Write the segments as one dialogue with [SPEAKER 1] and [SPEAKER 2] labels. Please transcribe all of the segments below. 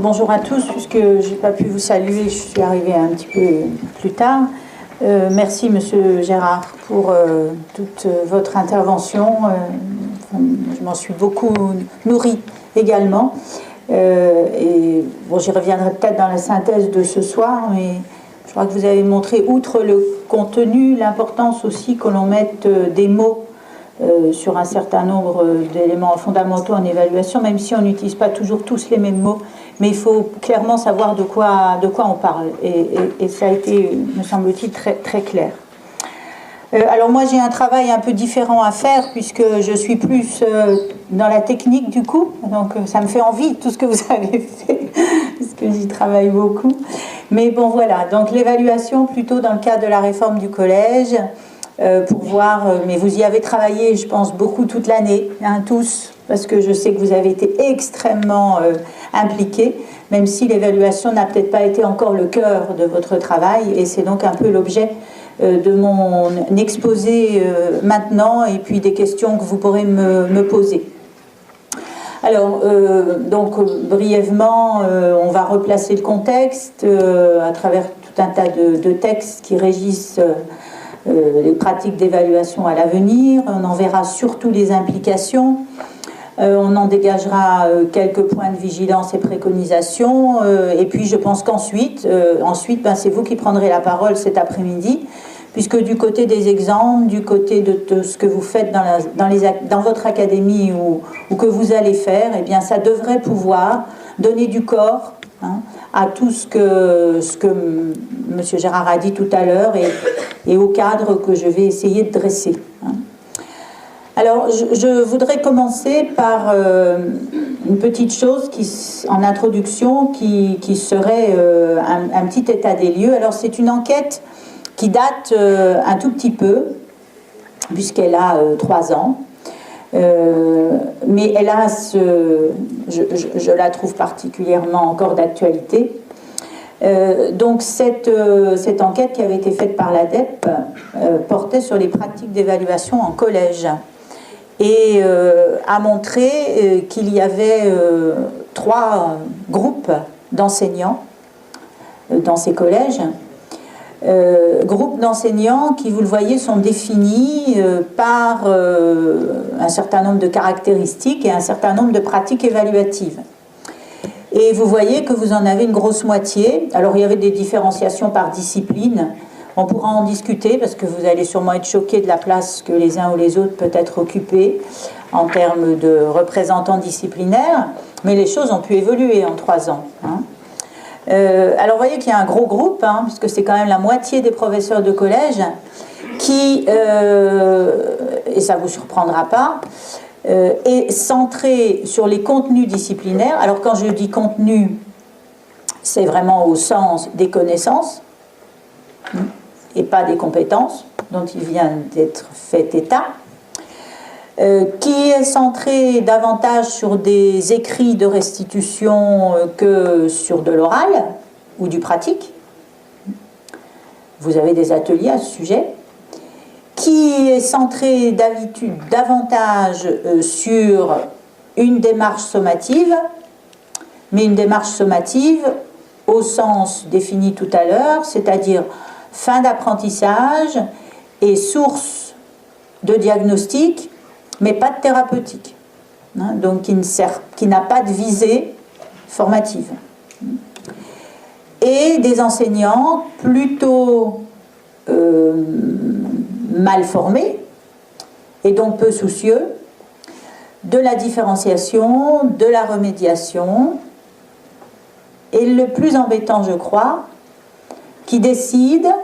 [SPEAKER 1] bonjour à tous, puisque je n'ai pas pu vous saluer, je suis arrivée un petit peu plus tard. Merci Monsieur Gérard pour toute votre intervention. Je m'en suis beaucoup nourrie également. Et bon, j'y reviendrai peut-être dans la synthèse de ce soir, mais je crois que vous avez montré, outre le contenu, l'importance aussi que l'on mette des mots sur un certain nombre d'éléments fondamentaux en évaluation, même si on n'utilise pas toujours tous les mêmes mots, mais il faut clairement savoir de quoi on parle. Et ça a été, me semble-t-il, très, très clair. Alors moi, j'ai un travail un peu différent à faire, puisque je suis plus dans la technique du coup, donc ça me fait envie, tout ce que vous avez fait, parce que j'y travaille beaucoup. Mais bon, voilà, donc l'évaluation plutôt dans le cadre de la réforme du collège, pour voir, mais vous y avez travaillé, je pense, beaucoup toute l'année, hein, tous, parce que je sais que vous avez été extrêmement impliqués, même si l'évaluation n'a peut-être pas été encore le cœur de votre travail, et c'est donc un peu l'objet de mon exposé maintenant, et puis des questions que vous pourrez me poser. Alors, donc, brièvement, on va replacer le contexte à travers tout un tas de textes qui régissent les pratiques d'évaluation à l'avenir. On en verra surtout les implications. On en dégagera quelques points de vigilance et préconisations. Et puis je pense qu'ensuite, c'est vous qui prendrez la parole cet après-midi, puisque du côté des exemples, du côté de ce que vous faites dans votre académie ou que vous allez faire, eh bien ça devrait pouvoir donner du corps, hein, à tout ce que M. Gérard a dit tout à l'heure et au cadre que je vais essayer de dresser. Hein. Alors, je voudrais commencer par une petite chose en introduction qui serait un petit état des lieux. Alors, c'est une enquête qui date un tout petit peu, puisqu'elle a 3 ans. Mais elle a je la trouve particulièrement encore d'actualité. Donc cette enquête qui avait été faite par l'ADEP portait sur les pratiques d'évaluation en collège et a montré qu'il y avait 3 groupes d'enseignants dans ces collèges. Groupes d'enseignants qui, vous le voyez, sont définis par un certain nombre de caractéristiques et un certain nombre de pratiques évaluatives. Et vous voyez que vous en avez une grosse moitié. Alors il y avait des différenciations par discipline. On pourra en discuter parce que vous allez sûrement être choqués de la place que les uns ou les autres peut-être occupés en termes de représentants disciplinaires. Mais les choses ont pu évoluer en 3 ans. Hein. Alors vous voyez qu'il y a un gros groupe, hein, puisque c'est quand même la moitié des professeurs de collège qui, et ça ne vous surprendra pas, est centré sur les contenus disciplinaires. Alors quand je dis contenu, c'est vraiment au sens des connaissances et pas des compétences dont il vient d'être fait état. Qui est centré davantage sur des écrits de restitution que sur de l'oral ou du pratique. Vous avez des ateliers à ce sujet. Qui est centré d'habitude davantage sur une démarche sommative, mais une démarche sommative au sens défini tout à l'heure, c'est-à-dire fin d'apprentissage et source de diagnostic, mais pas de thérapeutique, hein, donc qui n'a pas de visée formative. Et des enseignants plutôt mal formés, et donc peu soucieux, de la différenciation, de la remédiation, et le plus embêtant, je crois, qui décident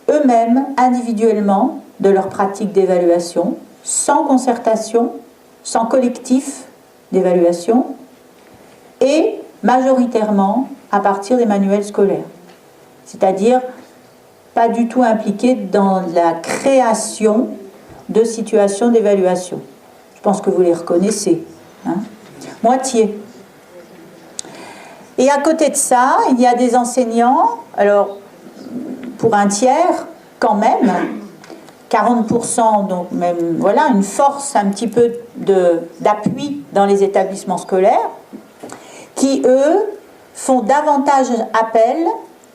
[SPEAKER 1] eux-mêmes, individuellement, de leur pratique d'évaluation, sans concertation, sans collectif d'évaluation, et majoritairement à partir des manuels scolaires. C'est-à-dire pas du tout impliqués dans la création de situations d'évaluation. Je pense que vous les reconnaissez. Hein. Moitié. Et à côté de ça, il y a des enseignants, alors pour un tiers, quand même, 40%, donc même, voilà, une force un petit peu d'appui dans les établissements scolaires, qui, eux, font davantage appel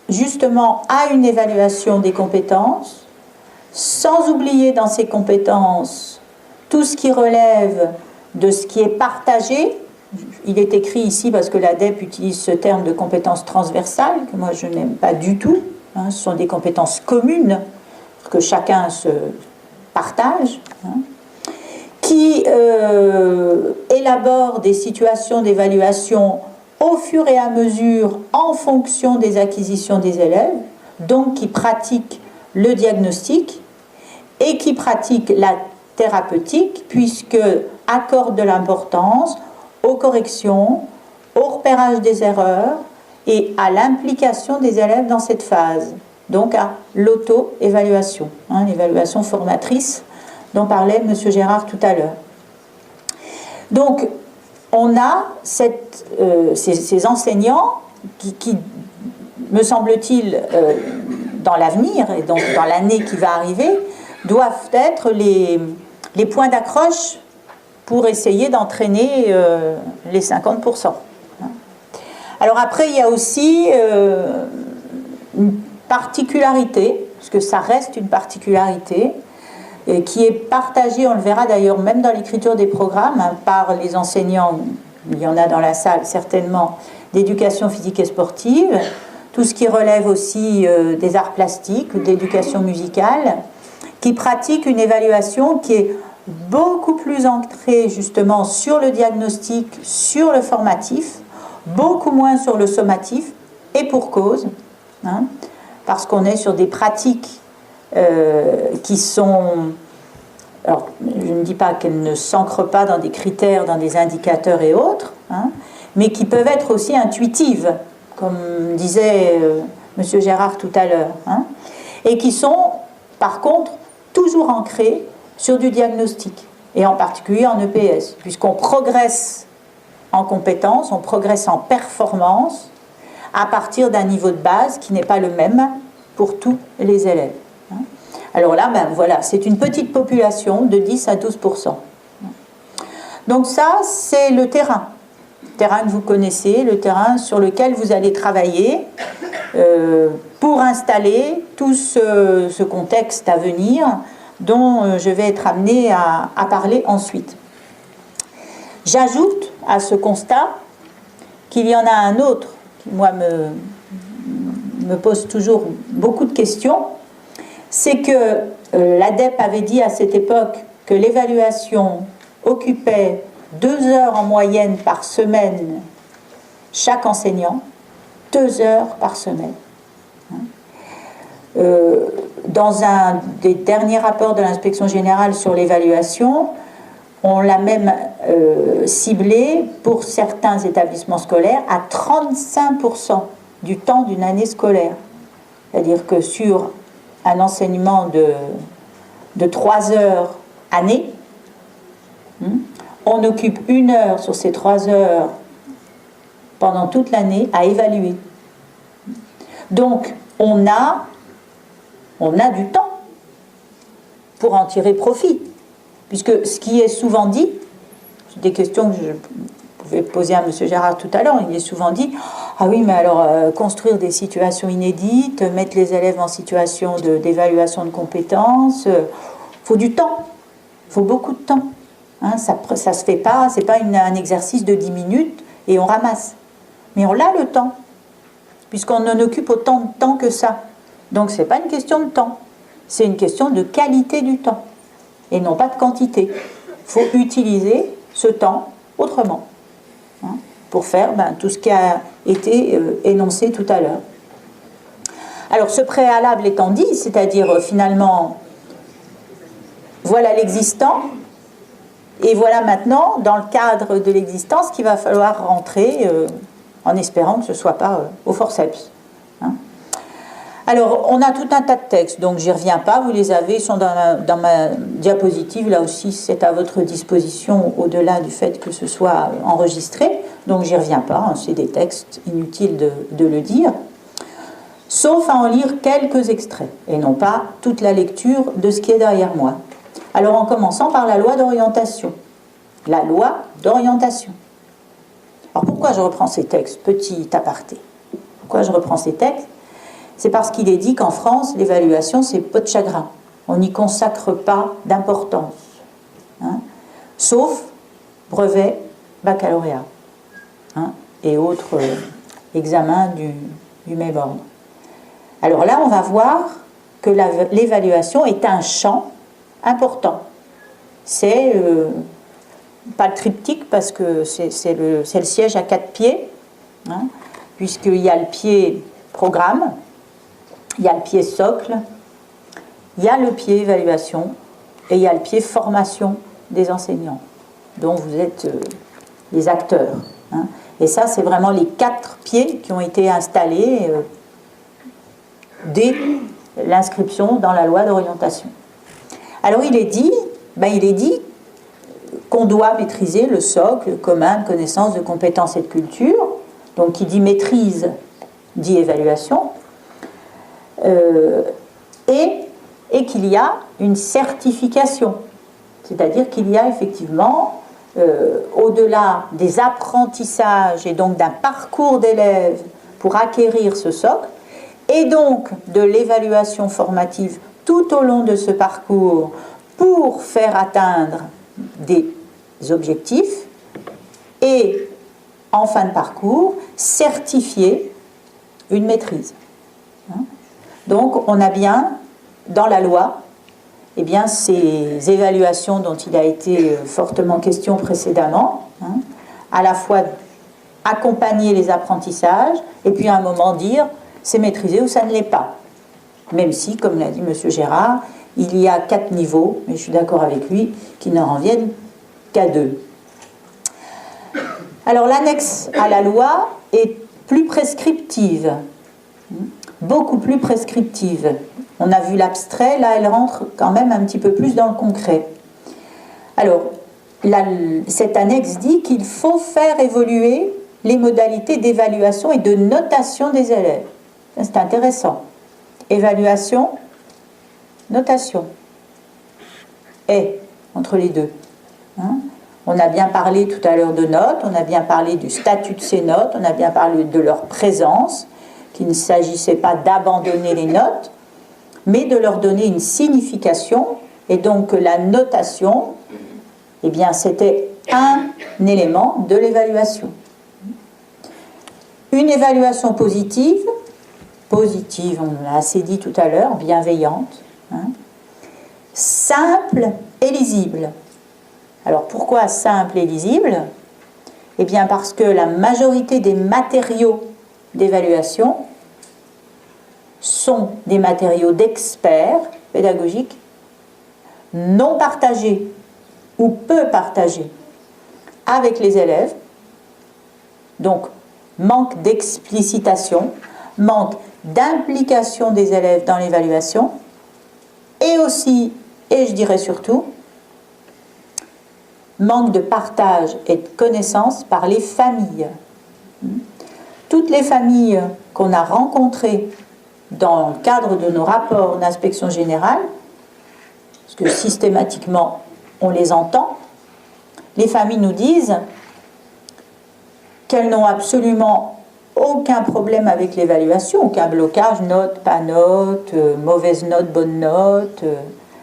[SPEAKER 1] justement à une évaluation des compétences, sans oublier dans ces compétences tout ce qui relève de ce qui est partagé. Il est écrit ici parce que l'ADEPE utilise ce terme de compétences transversales, que moi je n'aime pas du tout. Ce sont des compétences communes que chacun se partage, qui élabore des situations d'évaluation au fur et à mesure en fonction des acquisitions des élèves, donc qui pratique le diagnostic et qui pratique la thérapeutique, puisque accorde de l'importance aux corrections, au repérage des erreurs et à l'implication des élèves dans cette phase, donc à l'auto-évaluation, l'évaluation formatrice dont parlait M. Gérard tout à l'heure. Donc, on a ces enseignants qui me semble-t-il, dans l'avenir et donc dans l'année qui va arriver, doivent être les points d'accroche pour essayer d'entraîner les 50%. Alors après, il y a aussi une particularité, parce que ça reste une particularité, qui est partagée, on le verra d'ailleurs même dans l'écriture des programmes, par les enseignants, il y en a dans la salle certainement, d'éducation physique et sportive, tout ce qui relève aussi des arts plastiques ou d'éducation musicale, qui pratiquent une évaluation qui est beaucoup plus ancrée justement sur le diagnostic, sur le formatif, beaucoup moins sur le sommatif, et pour cause, parce qu'on est sur des pratiques qui sont... Alors, je ne dis pas qu'elles ne s'ancrent pas dans des critères, dans des indicateurs et autres, mais qui peuvent être aussi intuitives, comme disait M. Gérard tout à l'heure, et qui sont, par contre, toujours ancrées sur du diagnostic, et en particulier en EPS, puisqu'on progresse en compétences, on progresse en performance à partir d'un niveau de base qui n'est pas le même pour tous les élèves. Alors là, voilà, c'est une petite population de 10 à 12%. Donc ça, c'est le terrain que vous connaissez, le terrain sur lequel vous allez travailler pour installer tout ce contexte à venir dont je vais être amenée à parler ensuite. J'ajoute à ce constat qu'il y en a un autre qui, moi, me pose toujours beaucoup de questions. C'est que l'ADEPE avait dit à cette époque que l'évaluation occupait 2 heures en moyenne par semaine chaque enseignant, 2 heures par semaine. Dans un des derniers rapports de l'inspection générale sur l'évaluation, on l'a même ciblé pour certains établissements scolaires à 35% du temps d'une année scolaire. C'est-à-dire que sur un enseignement de 3 heures année, on occupe 1 heure sur ces 3 heures pendant toute l'année à évaluer. Donc, on a du temps pour en tirer profit. Puisque ce qui est souvent dit, des questions que je pouvais poser à M. Gérard tout à l'heure, il est souvent dit « Ah oui, mais alors construire des situations inédites, mettre les élèves en situation d'évaluation de compétences, faut du temps, faut beaucoup de temps. Ça se fait pas, c'est pas un exercice de 10 minutes et on ramasse. Mais on a le temps, puisqu'on en occupe autant de temps que ça. Donc c'est pas une question de temps, c'est une question de qualité du temps. Et non pas de quantité. Il faut utiliser ce temps autrement, pour faire tout ce qui a été énoncé tout à l'heure. Alors ce préalable étant dit, c'est-à-dire finalement, voilà l'existant, et voilà maintenant, dans le cadre de l'existence, qu'il va falloir rentrer, en espérant que ce ne soit pas au forceps. Alors, on a tout un tas de textes, donc j'y reviens pas, vous les avez, ils sont dans ma diapositive, là aussi c'est à votre disposition, au-delà du fait que ce soit enregistré, donc j'y reviens pas, c'est des textes, inutiles de le dire, sauf à en lire quelques extraits, et non pas toute la lecture de ce qui est derrière moi. Alors en commençant par la loi d'orientation. La loi d'orientation. Alors pourquoi je reprends ces textes? Petit aparté. Pourquoi je reprends ces textes? C'est parce qu'il est dit qu'en France, l'évaluation, c'est peau de chagrin. On n'y consacre pas d'importance. Hein, sauf brevet, baccalauréat, hein, et autres examens du même ordre. Alors là, on va voir que l'évaluation est un champ important. C'est pas le triptyque parce que c'est le siège à 4 pieds, hein, puisqu'il y a le pied programme, il y a le pied socle, il y a le pied évaluation et il y a le pied formation des enseignants, dont vous êtes les acteurs. Hein. Et ça, c'est vraiment les 4 pieds qui ont été installés dès l'inscription dans la loi d'orientation. Alors il est dit qu'on doit maîtriser le socle commun de connaissances, de compétences et de culture. Donc qui dit maîtrise, dit évaluation. Et qu'il y a une certification. C'est-à-dire qu'il y a effectivement, au-delà des apprentissages et donc d'un parcours d'élèves pour acquérir ce socle, et donc de l'évaluation formative tout au long de ce parcours pour faire atteindre des objectifs, et en fin de parcours, certifier une maîtrise. Donc on a bien dans la loi ces évaluations dont il a été fortement question précédemment, hein, à la fois accompagner les apprentissages et puis à un moment dire c'est maîtrisé ou ça ne l'est pas. Même si, comme l'a dit M. Gérard, il y a 4 niveaux, mais je suis d'accord avec lui, qui n'en reviennent qu'à 2. Alors l'annexe à la loi est plus prescriptive, beaucoup plus prescriptive. On a vu l'abstrait, là elle rentre quand même un petit peu plus dans le concret. Alors, cette annexe dit qu'il faut faire évoluer les modalités d'évaluation et de notation des élèves. C'est intéressant. Évaluation, notation. Et, entre les deux. Hein? On a bien parlé tout à l'heure de notes, on a bien parlé du statut de ces notes, on a bien parlé de leur présence, qu'il ne s'agissait pas d'abandonner les notes, mais de leur donner une signification, et donc la notation, eh bien, c'était un élément de l'évaluation. Une évaluation positive, on l'a assez dit tout à l'heure, bienveillante, hein, simple et lisible. Alors pourquoi simple et lisible? Eh bien parce que la majorité des matériaux d'évaluation sont des matériaux d'experts pédagogiques non partagés ou peu partagés avec les élèves. Donc manque d'explicitation, manque d'implication des élèves dans l'évaluation et aussi, et je dirais surtout, manque de partage et de connaissance par les familles. Toutes les familles qu'on a rencontrées dans le cadre de nos rapports d'inspection générale, parce que systématiquement on les entend, les familles nous disent qu'elles n'ont absolument aucun problème avec l'évaluation, aucun blocage, note, pas note, mauvaise note, bonne note,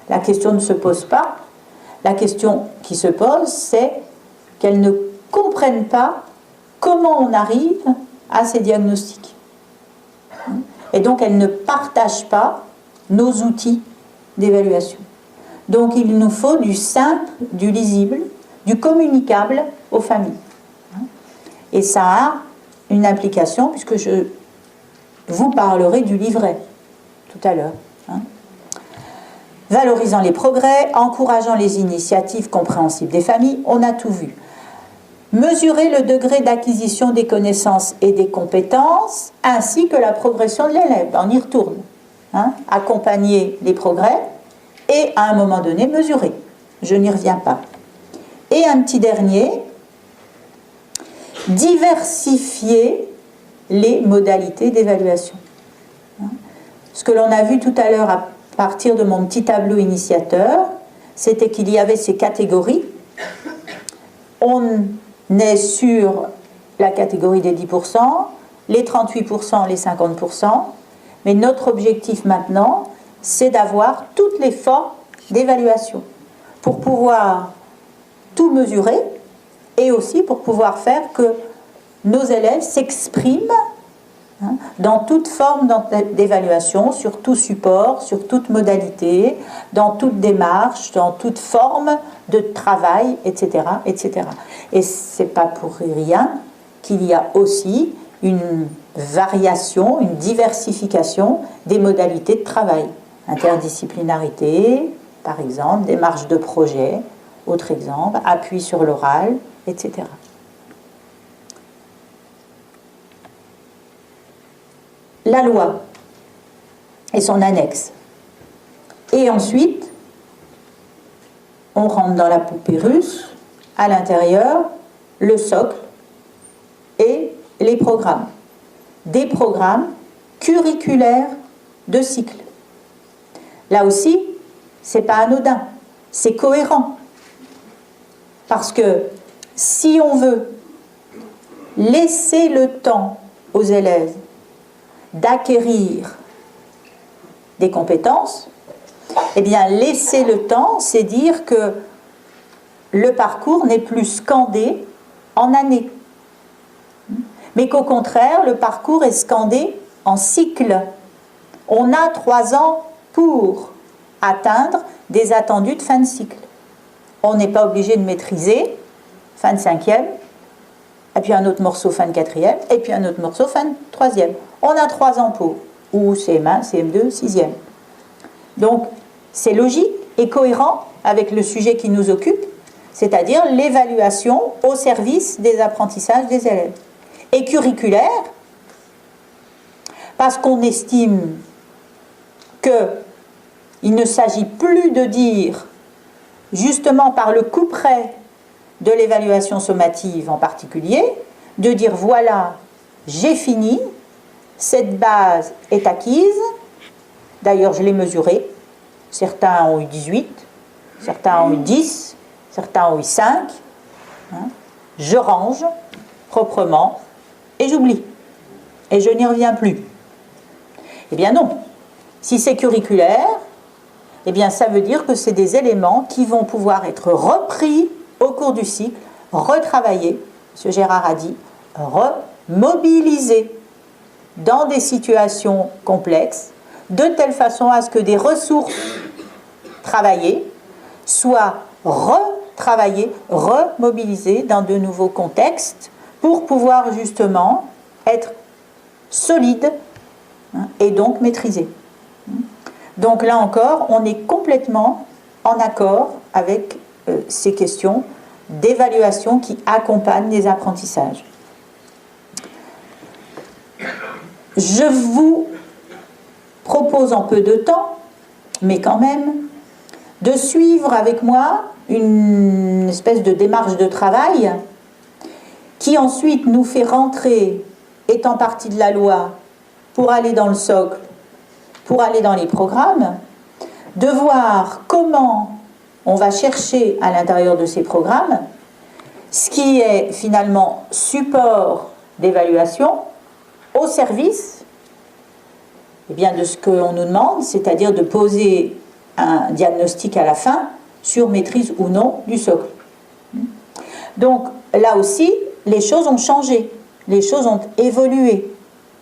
[SPEAKER 1] la question ne se pose pas. La question qui se pose, c'est qu'elles ne comprennent pas comment on arrive à ces diagnostics. Et donc, elles ne partagent pas nos outils d'évaluation. Donc, il nous faut du simple, du lisible, du communicable aux familles. Et ça a une implication, puisque je vous parlerai du livret tout à l'heure. Valorisant les progrès, encourageant les initiatives compréhensibles des familles, on a tout vu. Mesurer le degré d'acquisition des connaissances et des compétences, ainsi que la progression de l'élève. On y retourne. Accompagner les progrès et, à un moment donné, mesurer. Je n'y reviens pas. Et un petit dernier, diversifier les modalités d'évaluation. Ce que l'on a vu tout à l'heure à partir de mon petit tableau initiateur, c'était qu'il y avait ces catégories. On est sur la catégorie des 10%, les 38%, les 50%, mais notre objectif maintenant, c'est d'avoir toutes les formes d'évaluation pour pouvoir tout mesurer et aussi pour pouvoir faire que nos élèves s'expriment dans toute forme d'évaluation, sur tout support, sur toute modalité, dans toute démarche, dans toute forme de travail, etc. etc. Et ce n'est pas pour rien qu'il y a aussi une variation, une diversification des modalités de travail. Interdisciplinarité, par exemple, démarche de projet, autre exemple, appui sur l'oral, etc. La loi et son annexe. Et ensuite, on rentre dans la poupée russe, à l'intérieur, le socle et les programmes. Des programmes curriculaires de cycle. Là aussi, c'est pas anodin, c'est cohérent. Parce que si on veut laisser le temps aux élèves d'acquérir des compétences, eh bien laisser le temps, c'est dire que le parcours n'est plus scandé en années, mais qu'au contraire, le parcours est scandé en cycle. On a 3 ans pour atteindre des attendus de fin de cycle. On n'est pas obligé de maîtriser fin de 5e, et puis un autre morceau fin de 4e, et puis un autre morceau fin de 3e. On a 3 ans pour, ou CM1, CM2, 6e. Donc, c'est logique et cohérent avec le sujet qui nous occupe, c'est-à-dire l'évaluation au service des apprentissages des élèves. Et curriculaire, parce qu'on estime qu'il ne s'agit plus de dire, justement par le couperet de l'évaluation sommative en particulier, de dire voilà, j'ai fini, cette base est acquise, d'ailleurs je l'ai mesurée, certains ont eu 18, certains ont eu 10, certains ont eu 5, je range proprement et j'oublie, et je n'y reviens plus. Eh bien non, si c'est curriculaire, eh bien ça veut dire que c'est des éléments qui vont pouvoir être repris au cours du cycle, retravaillés, M. Gérard a dit, remobilisés dans des situations complexes, de telle façon à ce que des ressources travaillées soient retravaillées, remobilisées dans de nouveaux contextes pour pouvoir justement être solides et donc maîtrisés. Donc là encore, on est complètement en accord avec ces questions d'évaluation qui accompagnent les apprentissages. Je vous propose en peu de temps, mais quand même, de suivre avec moi une espèce de démarche de travail qui ensuite nous fait rentrer, étant partie de la loi, pour aller dans le socle, pour aller dans les programmes, de voir comment on va chercher à l'intérieur de ces programmes ce qui est finalement support d'évaluation au service de ce qu'on nous demande, c'est-à-dire de poser un diagnostic à la fin sur maîtrise ou non du socle. Donc là aussi, les choses ont changé, les choses ont évolué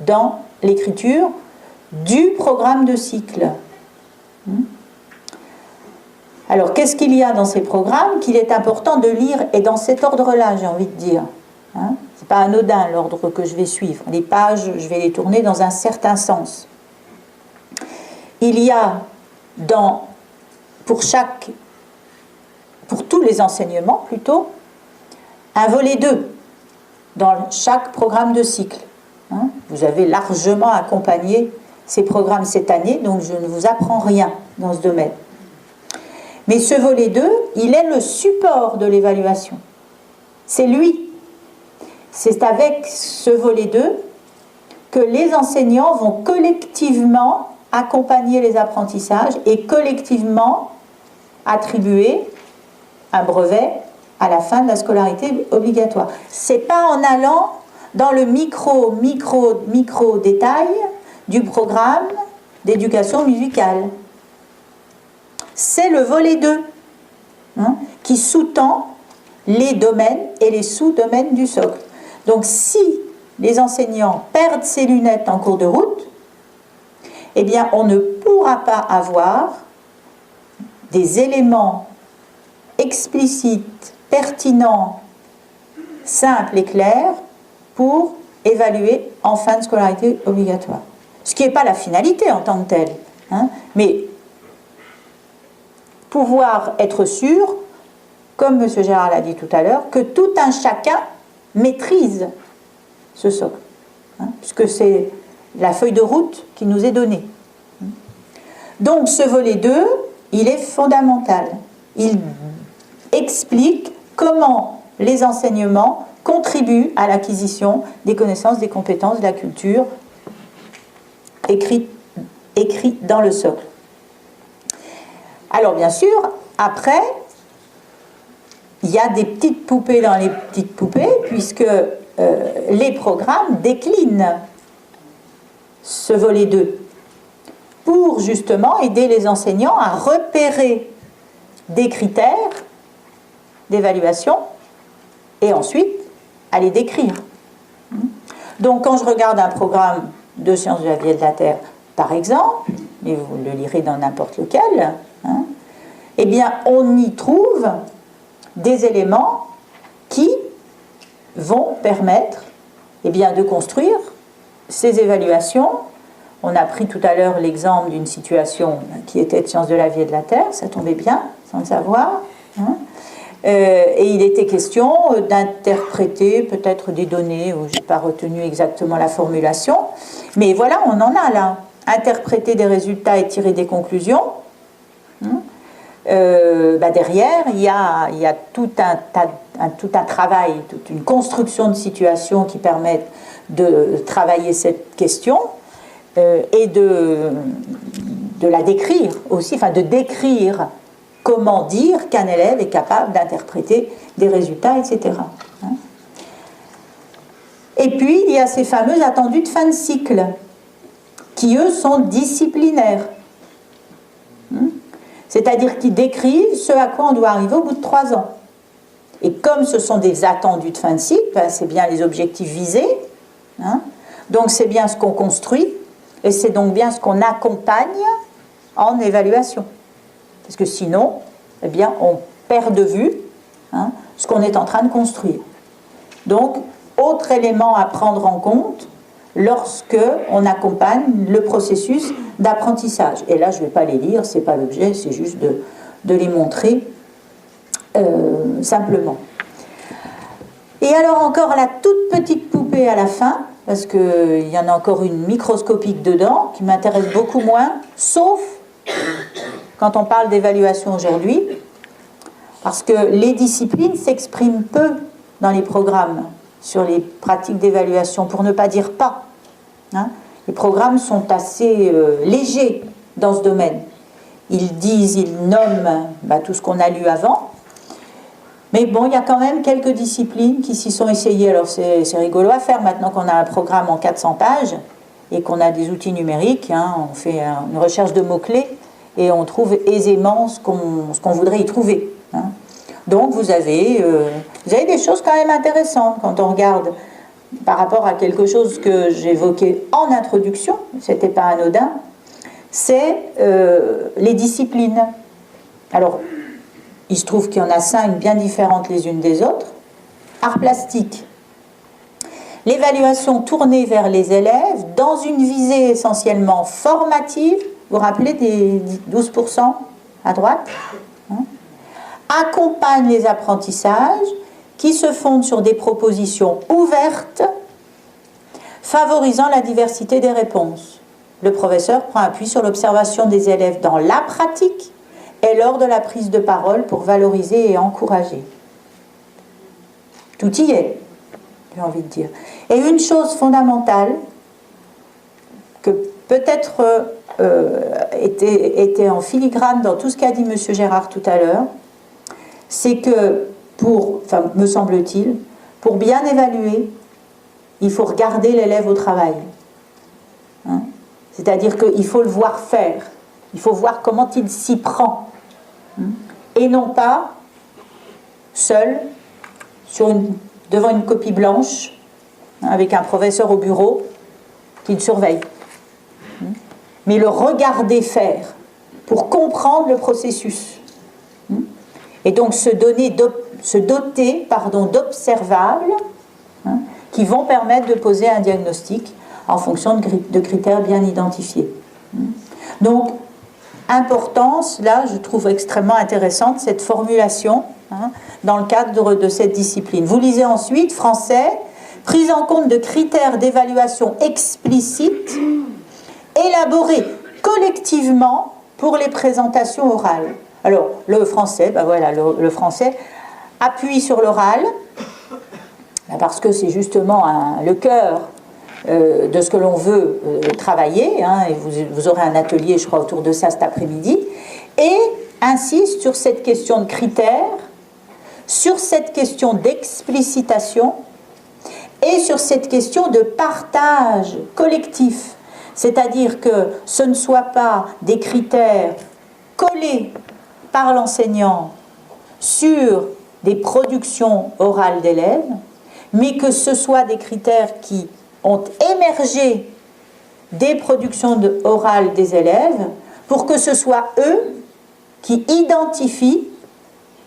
[SPEAKER 1] dans l'écriture du programme de cycle. Alors, qu'est-ce qu'il y a dans ces programmes qu'il est important de lire, et dans cet ordre-là, j'ai envie de dire. Ce n'est pas anodin l'ordre que je vais suivre. Les pages, je vais les tourner dans un certain sens. Il y a pour tous les enseignements plutôt, un volet 2 dans chaque programme de cycle. Vous avez largement accompagné ces programmes cette année, donc je ne vous apprends rien dans ce domaine. Mais ce volet 2, il est le support de l'évaluation. C'est lui. C'est avec ce volet 2 que les enseignants vont collectivement accompagner les apprentissages et collectivement attribuer un brevet à la fin de la scolarité obligatoire. C'est pas en allant dans le micro détail du programme d'éducation musicale. C'est le volet 2, hein, qui sous-tend les domaines et les sous-domaines du socle. Donc si les enseignants perdent ces lunettes en cours de route, eh bien on ne pourra pas avoir des éléments explicites, pertinents, simples et clairs pour évaluer en fin de scolarité obligatoire. Ce qui n'est pas la finalité en tant que telle, hein, mais pouvoir être sûr, comme M. Gérard l'a dit tout à l'heure, que tout un chacun maîtrise ce socle, hein, puisque c'est la feuille de route qui nous est donnée. Donc ce volet 2, il est fondamental. Il explique comment les enseignements contribuent à l'acquisition des connaissances, des compétences, de la culture écrite dans le socle. Alors bien sûr, après, il y a des petites poupées dans les petites poupées, puisque les programmes déclinent ce volet 2 pour justement aider les enseignants à repérer des critères d'évaluation et ensuite à les décrire. Donc quand je regarde un programme de sciences de la vie et de la Terre, par exemple, et vous le lirez dans n'importe lequel, hein, eh bien on y trouve des éléments qui vont permettre, eh bien, de construire ces évaluations. On a pris tout à l'heure l'exemple d'une situation qui était de sciences de la vie et de la Terre, ça tombait bien, sans le savoir. Hein. Et il était question d'interpréter peut-être des données, où je n'ai pas retenu exactement la formulation, mais voilà, on en a là. Interpréter des résultats et tirer des conclusions. Hein. Derrière, il y a tout un travail, toute une construction de situations qui permettent de travailler cette question et de la décrire aussi, enfin de décrire comment dire qu'un élève est capable d'interpréter des résultats, etc. Hein. Et puis, il y a ces fameux attendus de fin de cycle, qui eux sont disciplinaires. C'est-à-dire qu'ils décrivent ce à quoi on doit arriver au bout de 3 ans. Et comme ce sont des attendus de fin de cycle, ben c'est bien les objectifs visés, hein, donc c'est bien ce qu'on construit, et c'est donc bien ce qu'on accompagne en évaluation. Parce que sinon, eh bien, on perd de vue, hein, ce qu'on est en train de construire. Donc, autre élément à prendre en compte lorsque on accompagne le processus d'apprentissage. Et là, je ne vais pas les lire, ce n'est pas l'objet, c'est juste de les montrer simplement. Et alors encore la toute petite poupée à la fin, parce qu'il y en a encore une microscopique dedans, qui m'intéresse beaucoup moins, sauf quand on parle d'évaluation aujourd'hui, parce que les disciplines s'expriment peu dans les programmes sur les pratiques d'évaluation, pour ne pas dire pas. Hein. Les programmes sont assez légers dans ce domaine. Ils disent, ils nomment tout ce qu'on a lu avant, mais bon, il y a quand même quelques disciplines qui s'y sont essayées. Alors c'est rigolo à faire maintenant qu'on a un programme en 400 pages et qu'on a des outils numériques, hein, on fait une recherche de mots-clés et on trouve aisément ce qu'on voudrait y trouver. Hein. Donc vous avez des choses quand même intéressantes quand on regarde par rapport à quelque chose que j'évoquais en introduction, c'était pas anodin, c'est les disciplines. Alors, il se trouve qu'il y en a 5 bien différentes les unes des autres. Art plastique. L'évaluation tournée vers les élèves dans une visée essentiellement formative, vous vous rappelez des 12% à droite, hein, accompagne les apprentissages qui se fondent sur des propositions ouvertes, favorisant la diversité des réponses. Le professeur prend appui sur l'observation des élèves dans la pratique et lors de la prise de parole pour valoriser et encourager. Tout y est, j'ai envie de dire. Et une chose fondamentale, que peut-être était en filigrane dans tout ce qu'a dit M. Gérard tout à l'heure, c'est que me semble-t-il, pour bien évaluer, il faut regarder l'élève au travail. Hein? C'est-à-dire qu'il faut le voir faire. Il faut voir comment il s'y prend. Et non pas seul, devant une copie blanche, avec un professeur au bureau qui le surveille. Mais le regarder faire pour comprendre le processus. Et donc se doter d'observables qui vont permettre de poser un diagnostic en fonction de critères bien identifiés. Donc, importance, là, je trouve extrêmement intéressante cette formulation dans le cadre de cette discipline. Vous lisez ensuite, français, prise en compte de critères d'évaluation explicites, élaborés collectivement pour les présentations orales. Alors, le français, ben voilà, le français appuie sur l'oral, parce que c'est justement le cœur de ce que l'on veut travailler, et vous aurez un atelier, je crois, autour de ça cet après-midi, et insiste sur cette question de critères, sur cette question d'explicitation, et sur cette question de partage collectif. C'est-à-dire que ce ne soit pas des critères collés par l'enseignant sur des productions orales d'élèves, mais que ce soit des critères qui ont émergé des productions orales des élèves pour que ce soit eux qui identifient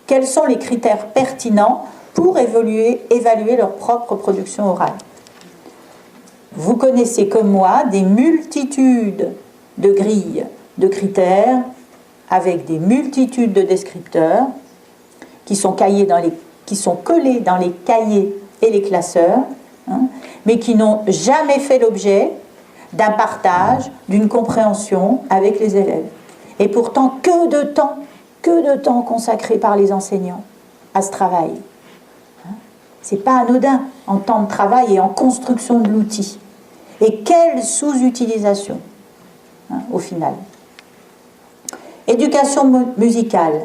[SPEAKER 1] quels sont les critères pertinents pour évaluer leur propre production orale. Vous connaissez comme moi des multitudes de grilles de critères avec des multitudes de descripteurs qui sont collés dans les cahiers et les classeurs, mais qui n'ont jamais fait l'objet d'un partage, d'une compréhension avec les élèves. Et pourtant, que de temps consacré par les enseignants à ce travail. C'est pas anodin en temps de travail et en construction de l'outil. Et quelle sous-utilisation, au final. Éducation musicale.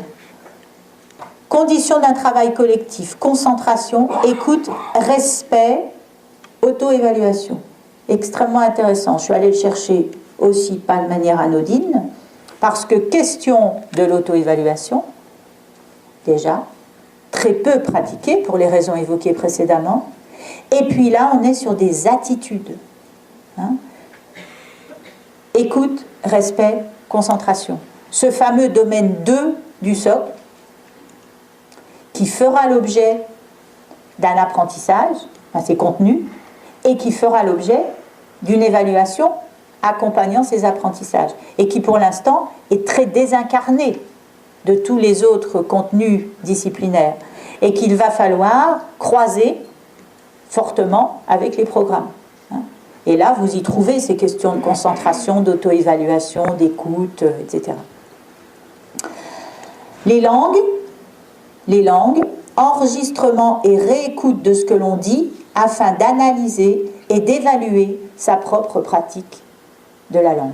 [SPEAKER 1] Conditions d'un travail collectif, concentration, écoute, respect, auto-évaluation. Extrêmement intéressant. Je suis allée le chercher aussi pas de manière anodine, parce que question de l'auto-évaluation, déjà, très peu pratiquée pour les raisons évoquées précédemment. Et puis là, on est sur des attitudes. Écoute, respect, concentration. Ce fameux domaine 2 du socle, qui fera l'objet d'un apprentissage, ses contenus, et qui fera l'objet d'une évaluation accompagnant ces apprentissages, et qui pour l'instant est très désincarné de tous les autres contenus disciplinaires, et qu'il va falloir croiser fortement avec les programmes. Et là, vous y trouvez ces questions de concentration, d'auto-évaluation, d'écoute, etc. Les langues, enregistrement et réécoute de ce que l'on dit afin d'analyser et d'évaluer sa propre pratique de la langue.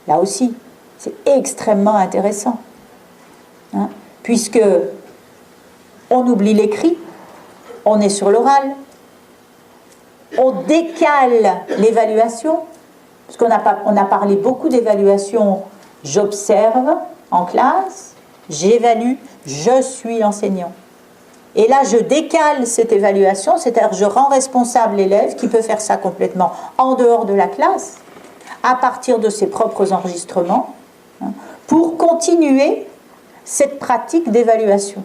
[SPEAKER 1] Là aussi, c'est extrêmement intéressant, puisque on oublie l'écrit, on est sur l'oral, on décale l'évaluation, parce qu'on a parlé beaucoup d'évaluation, j'observe en classe, j'évalue, je suis enseignant. Et là, je décale cette évaluation, c'est-à-dire je rends responsable l'élève qui peut faire ça complètement en dehors de la classe, à partir de ses propres enregistrements, pour continuer cette pratique d'évaluation.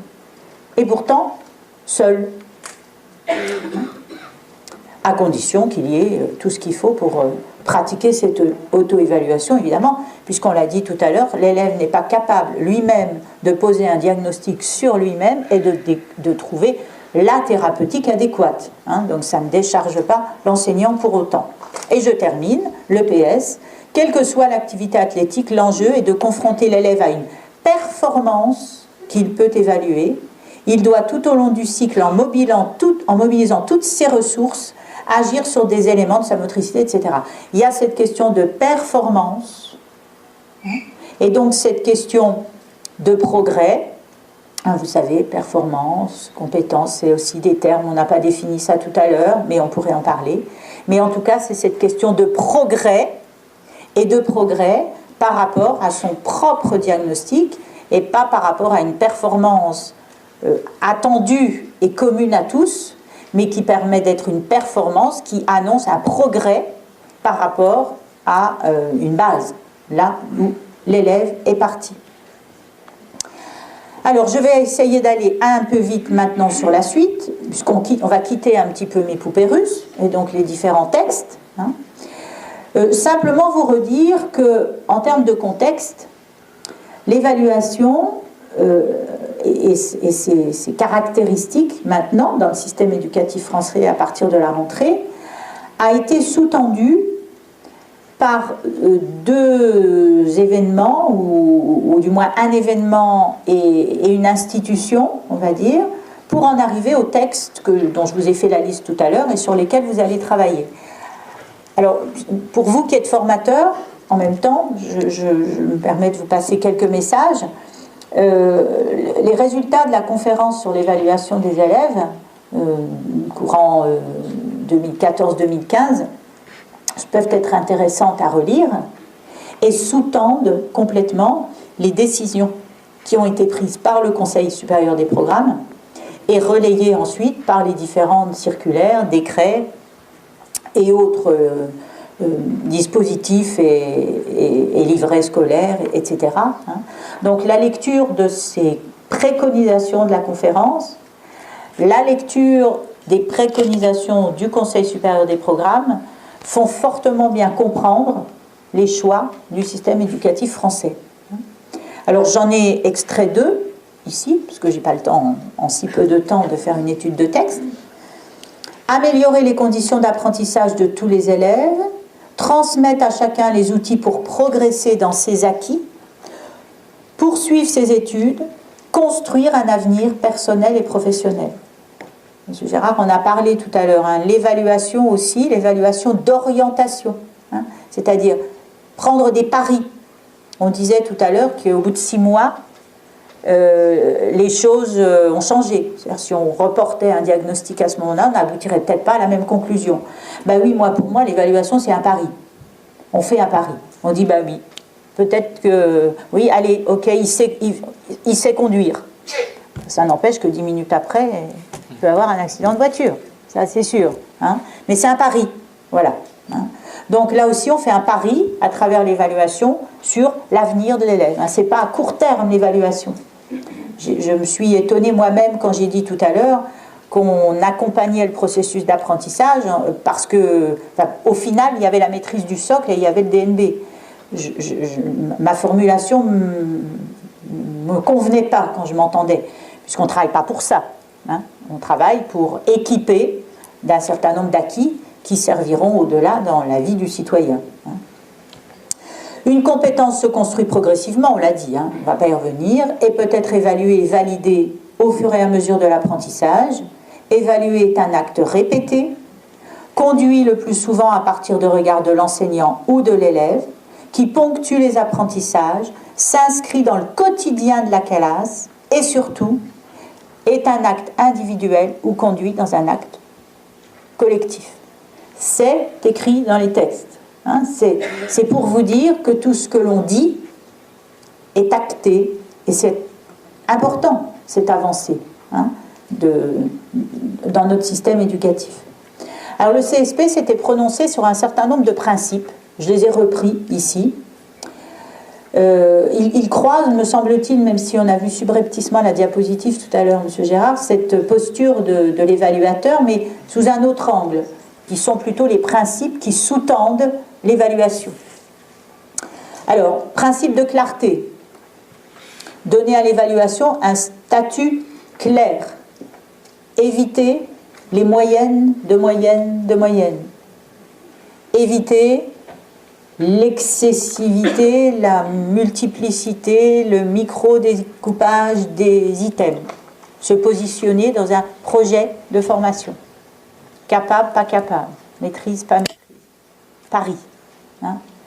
[SPEAKER 1] Et pourtant, seul. À condition qu'il y ait tout ce qu'il faut pour pratiquer cette auto-évaluation, évidemment, puisqu'on l'a dit tout à l'heure, l'élève n'est pas capable lui-même de poser un diagnostic sur lui-même et de trouver la thérapeutique adéquate. Donc ça ne décharge pas l'enseignant pour autant. Et je termine, le PS, quelle que soit l'activité athlétique, l'enjeu est de confronter l'élève à une performance qu'il peut évaluer. Il doit tout au long du cycle, en mobilisant toutes ses ressources, agir sur des éléments de sa motricité, etc. Il y a cette question de performance, et donc cette question de progrès, Hein, vous savez, performance, compétence, c'est aussi des termes, on n'a pas défini ça tout à l'heure, mais on pourrait en parler. Mais en tout cas, c'est cette question de progrès, et de progrès par rapport à son propre diagnostic, et pas par rapport à une performance attendue et commune à tous, mais qui permet d'être une performance qui annonce un progrès par rapport à une base, là où l'élève est parti. Alors, je vais essayer d'aller un peu vite maintenant sur la suite, puisqu'on va quitter un petit peu mes poupées russes, et donc les différents textes. Hein. Simplement vous redire qu'en termes de contexte, l'évaluation et ses caractéristiques maintenant dans le système éducatif français à partir de la rentrée a été sous-tendue par deux événements, ou du moins un événement et une institution, on va dire, pour en arriver aux textes dont je vous ai fait la liste tout à l'heure et sur lesquels vous allez travailler. Alors, pour vous qui êtes formateur, en même temps, je me permets de vous passer quelques messages. Les résultats de la conférence sur l'évaluation des élèves, courant 2014-2015, peuvent être intéressantes à relire et sous-tendent complètement les décisions qui ont été prises par le Conseil supérieur des programmes et relayées ensuite par les différentes circulaires, décrets et autres dispositifs et livrets scolaires, etc. Donc la lecture de ces préconisations de la conférence, la lecture des préconisations du Conseil supérieur des programmes font fortement bien comprendre les choix du système éducatif français. Alors j'en ai extrait deux ici, parce que je n'ai pas le temps en si peu de temps de faire une étude de texte. Améliorer les conditions d'apprentissage de tous les élèves, transmettre à chacun les outils pour progresser dans ses acquis, poursuivre ses études, construire un avenir personnel et professionnel. Monsieur Gérard, on a parlé tout à l'heure, l'évaluation aussi, l'évaluation d'orientation, c'est-à-dire prendre des paris. On disait tout à l'heure qu'au bout de 6 mois, les choses ont changé. C'est-à-dire, si on reportait un diagnostic à ce moment-là, on n'aboutirait peut-être pas à la même conclusion. Ben oui, pour moi, l'évaluation, c'est un pari. On fait un pari. On dit, oui, peut-être que, oui, allez, ok, il sait conduire. Ça n'empêche que 10 minutes après, il peut avoir un accident de voiture. Ça, c'est sûr. Mais c'est un pari. Voilà. Donc là aussi, on fait un pari à travers l'évaluation sur l'avenir de l'élève. Ce n'est pas à court terme l'évaluation. Je me suis étonnée moi-même quand j'ai dit tout à l'heure qu'on accompagnait le processus d'apprentissage parce que, au final, il y avait la maîtrise du socle et il y avait le DNB. Ma formulation ne me convenait pas quand je m'entendais, puisqu'on ne travaille pas pour ça. On travaille pour équiper d'un certain nombre d'acquis qui serviront au-delà dans la vie du citoyen. Une compétence se construit progressivement, on l'a dit, on ne va pas y revenir, et peut être évaluée et validée au fur et à mesure de l'apprentissage. Évaluer est un acte répété, conduit le plus souvent à partir de regards de l'enseignant ou de l'élève, qui ponctue les apprentissages, s'inscrit dans le quotidien de la classe, et surtout, est un acte individuel ou conduit dans un acte collectif. C'est écrit dans les textes. C'est pour vous dire que tout ce que l'on dit est acté, et c'est important, cette avancée dans notre système éducatif. Alors le CSP s'était prononcé sur un certain nombre de principes, je les ai repris ici. Il croise, me semble-t-il, même si on a vu subrepticement la diapositive tout à l'heure, M. Gérard, cette posture de l'évaluateur, mais sous un autre angle, qui sont plutôt les principes qui sous-tendent l'évaluation. Alors, principe de clarté. Donner à l'évaluation un statut clair. Éviter les moyennes de moyennes de moyennes. Éviter l'excessivité, la multiplicité, le micro-découpage des items. Se positionner dans un projet de formation. Capable, pas capable. Maîtrise, pas maîtrise. Pari.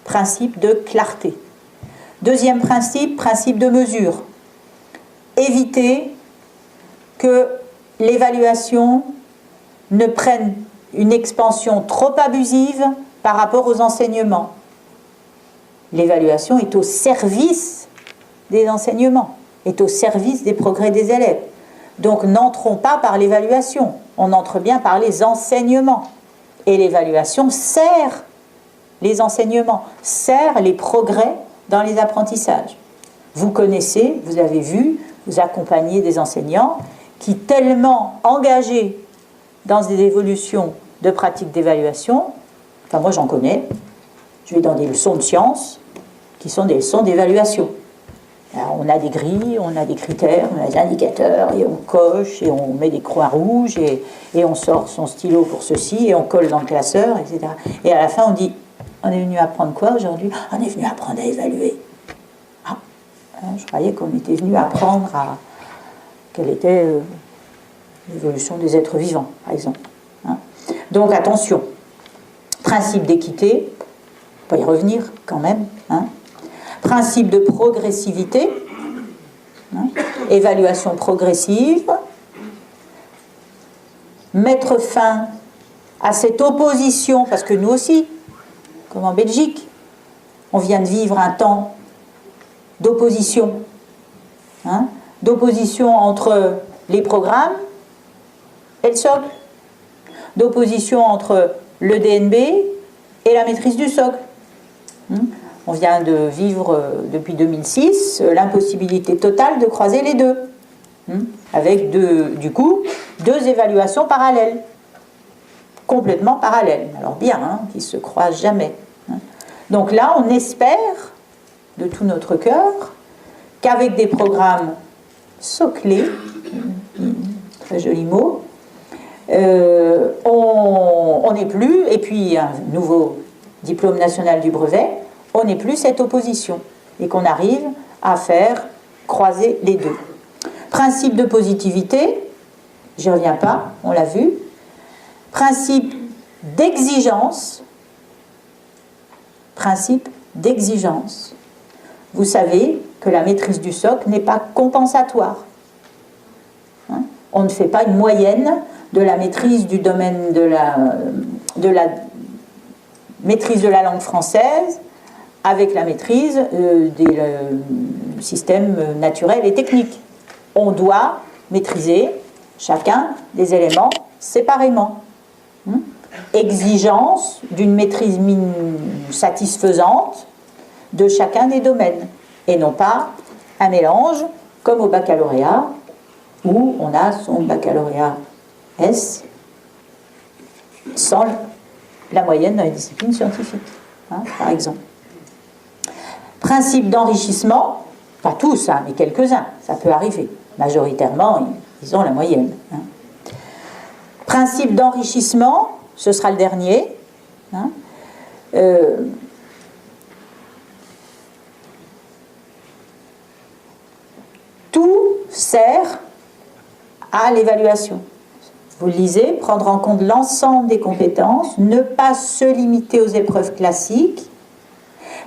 [SPEAKER 1] Principe de clarté. Deuxième principe, principe de mesure. Éviter que l'évaluation ne prenne une expansion trop abusive par rapport aux enseignements. L'évaluation est au service des enseignements, est au service des progrès des élèves. Donc n'entrons pas par l'évaluation, on entre bien par les enseignements. Et l'évaluation sert les enseignements, sert les progrès dans les apprentissages. Vous connaissez, vous avez vu, vous accompagnez des enseignants qui, tellement engagés dans des évolutions de pratiques d'évaluation, enfin moi j'en connais, je vais dans des leçons de sciences qui sont des leçons d'évaluation. Alors, on a des grilles, on a des critères, on a des indicateurs, et on coche, et on met des croix rouges, et on sort son stylo pour ceci, et on colle dans le classeur, etc. Et à la fin, on dit, on est venu apprendre quoi aujourd'hui? On est venu apprendre à évaluer. Ah, je croyais qu'on était venu apprendre à quelle était l'évolution des êtres vivants, par exemple. Hein. Donc attention, principe d'équité, on va y revenir quand même, hein. Principe de progressivité, hein, évaluation progressive, mettre fin à cette opposition, parce que nous aussi, comme en Belgique, on vient de vivre un temps d'opposition, hein, d'opposition entre les programmes et le socle, d'opposition entre le DNB et la maîtrise du socle. On vient de vivre depuis 2006 l'impossibilité totale de croiser les deux, avec du coup deux évaluations parallèles, complètement parallèles. Alors bien, hein, qui ne se croisent jamais. Donc là, on espère de tout notre cœur qu'avec des programmes soclés, très joli mot, on n'est plus, et puis un nouveau diplôme national du brevet, on n'est plus cette opposition et qu'on arrive à faire croiser les deux. Principe de positivité, j'y reviens pas, on l'a vu. Principe d'exigence. Principe d'exigence. Vous savez que la maîtrise du socle n'est pas compensatoire. Hein? On ne fait pas une moyenne de la maîtrise du domaine de la maîtrise de la langue française avec la maîtrise des systèmes naturels et techniques. On doit maîtriser chacun des éléments séparément. Exigence d'une maîtrise satisfaisante de chacun des domaines, et non pas un mélange comme au baccalauréat, où on a son baccalauréat S sans la moyenne dans les disciplines scientifiques, hein, par exemple. Principe d'enrichissement, pas tous, hein, mais quelques-uns, ça peut arriver. Majoritairement, ils ont la moyenne. Hein. Principe d'enrichissement, ce sera le dernier. Hein. Tout sert à l'évaluation. Vous le lisez, prendre en compte l'ensemble des compétences, ne pas se limiter aux épreuves classiques,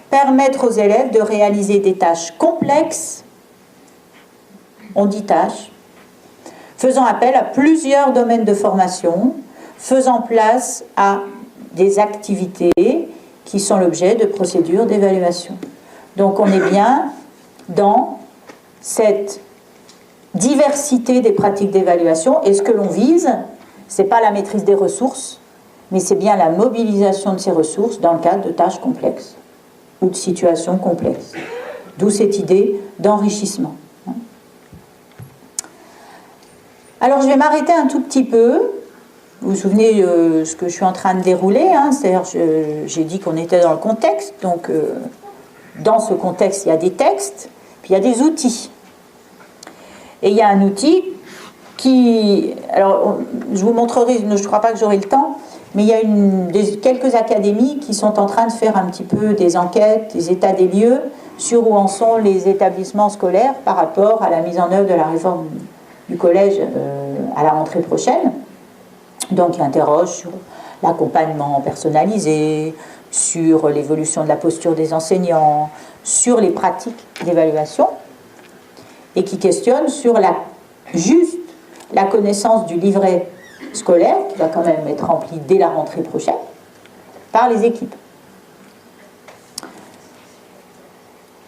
[SPEAKER 1] permettre aux élèves de réaliser des tâches complexes, on dit tâches, faisant appel à plusieurs domaines de formation, faisant place à des activités qui sont l'objet de procédures d'évaluation. Donc on est bien dans cette diversité des pratiques d'évaluation, et ce que l'on vise, ce n'est pas la maîtrise des ressources, mais c'est bien la mobilisation de ces ressources dans le cadre de tâches complexes ou de situations complexes. D'où cette idée d'enrichissement. Alors je vais m'arrêter un tout petit peu. Vous vous souvenez ce que je suis en train de dérouler, hein, c'est-à-dire j'ai dit qu'on était dans le contexte, donc dans ce contexte il y a des textes, puis il y a des outils. Et il y a un outil qui... Alors, je vous montrerai, je ne crois pas que j'aurai le temps, mais il y a quelques académies qui sont en train de faire un petit peu des enquêtes, des états des lieux, sur où en sont les établissements scolaires par rapport à la mise en œuvre de la réforme du collège à la rentrée prochaine. Donc, il interroge sur l'accompagnement personnalisé, sur l'évolution de la posture des enseignants, sur les pratiques d'évaluation, et qui questionne sur la juste la connaissance du livret scolaire, qui va quand même être rempli dès la rentrée prochaine, par les équipes.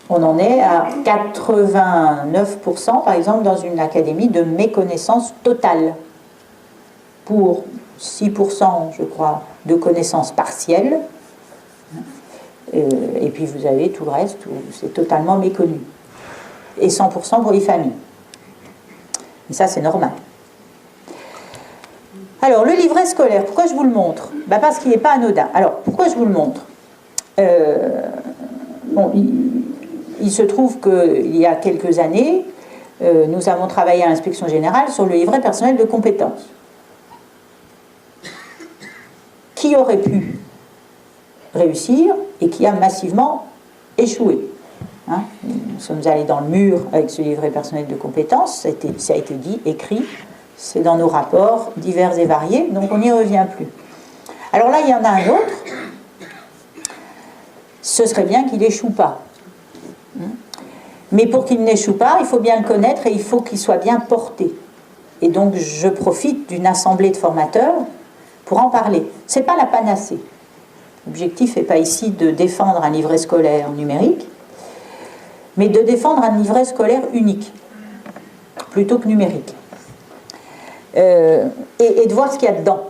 [SPEAKER 1] On en est à 89%, par exemple, dans une académie, de méconnaissance totale. Pour 6%, je crois, de connaissances partielles. Et puis vous avez tout le reste, c'est totalement méconnu. Et 100% pour les familles. Et ça, c'est normal. Alors, le livret scolaire, pourquoi je vous le montre? Parce qu'il n'est pas anodin. Alors, pourquoi je vous le montre? Bon, il se trouve qu'il y a quelques années, nous avons travaillé à l'Inspection Générale sur le livret personnel de compétences. Qui aurait pu réussir et qui a massivement échoué. Hein, nous sommes allés dans le mur avec ce livret personnel de compétences, ça a été dit, écrit, c'est dans nos rapports divers et variés, donc on n'y revient plus. Alors là, il y en a un autre, ce serait bien qu'il n'échoue pas. Mais pour qu'il n'échoue pas, il faut bien le connaître et il faut qu'il soit bien porté. Et donc je profite d'une assemblée de formateurs pour en parler. Ce n'est pas la panacée. L'objectif n'est pas ici de défendre un livret scolaire numérique, mais de défendre un livret scolaire unique, plutôt que numérique. Et de voir ce qu'il y a dedans,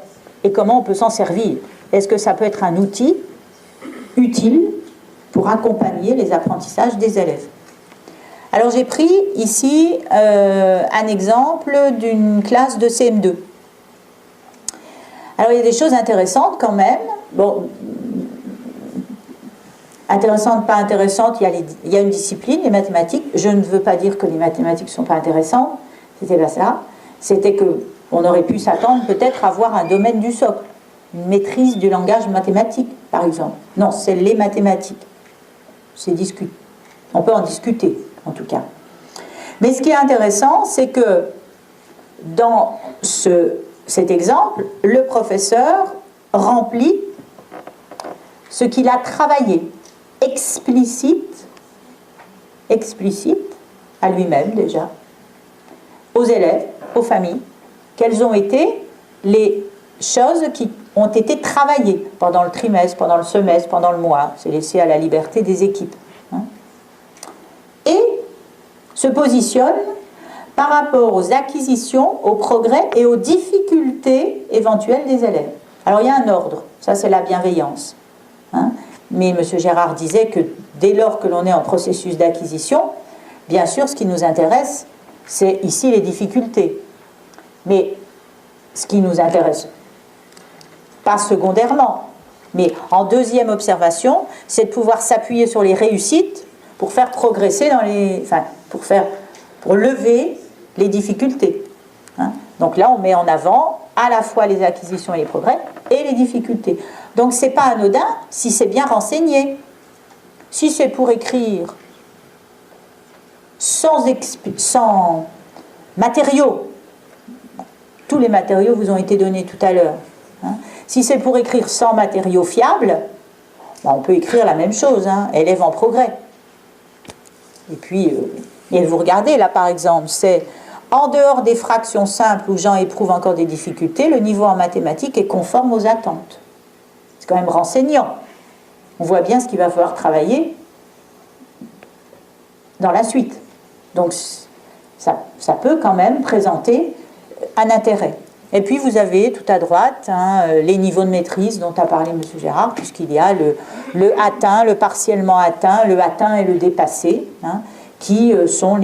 [SPEAKER 1] et comment on peut s'en servir. Est-ce que ça peut être un outil utile pour accompagner les apprentissages des élèves? Alors j'ai pris ici un exemple d'une classe de CM2. Alors il y a des choses intéressantes quand même. Bon, intéressantes, pas intéressantes, il y a une discipline, les mathématiques. Je ne veux pas dire que les mathématiques ne sont pas intéressantes, c'était pas ça. C'était qu'on aurait pu s'attendre peut-être à avoir un domaine du socle, une maîtrise du langage mathématique, par exemple. Non, c'est les mathématiques. On peut en discuter, en tout cas. Mais ce qui est intéressant, c'est que dans cet exemple, le professeur remplit ce qu'il a travaillé, explicite à lui-même déjà, aux élèves, aux familles, quelles ont été les choses qui ont été travaillées pendant le trimestre, pendant le semestre, pendant le mois. C'est laissé à la liberté des équipes. Et se positionne par rapport aux acquisitions, aux progrès et aux difficultés éventuelles des élèves. Alors il y a un ordre, ça c'est la bienveillance. Mais M. Gérard disait que dès lors que l'on est en processus d'acquisition, bien sûr ce qui nous intéresse, c'est ici les difficultés. Mais ce qui nous intéresse, pas secondairement, mais en deuxième observation, c'est de pouvoir s'appuyer sur les réussites pour faire progresser pour lever les difficultés. Donc là, on met en avant à la fois les acquisitions et les progrès et les difficultés. Donc c'est pas anodin si c'est bien renseigné. Si c'est pour écrire sans matériaux, tous les matériaux vous ont été donnés tout à l'heure. Si c'est pour écrire sans matériaux fiables, on peut écrire la même chose, élève en progrès. Et puis, vous regardez là par exemple, c'est en dehors des fractions simples où Jean éprouve encore des difficultés, le niveau en mathématiques est conforme aux attentes. C'est quand même renseignant. On voit bien ce qu'il va falloir travailler dans la suite. Donc ça peut quand même présenter un intérêt. Et puis vous avez tout à droite les niveaux de maîtrise dont a parlé M. Gérard, puisqu'il y a le atteint, le partiellement atteint, le atteint et le dépassé, qui sont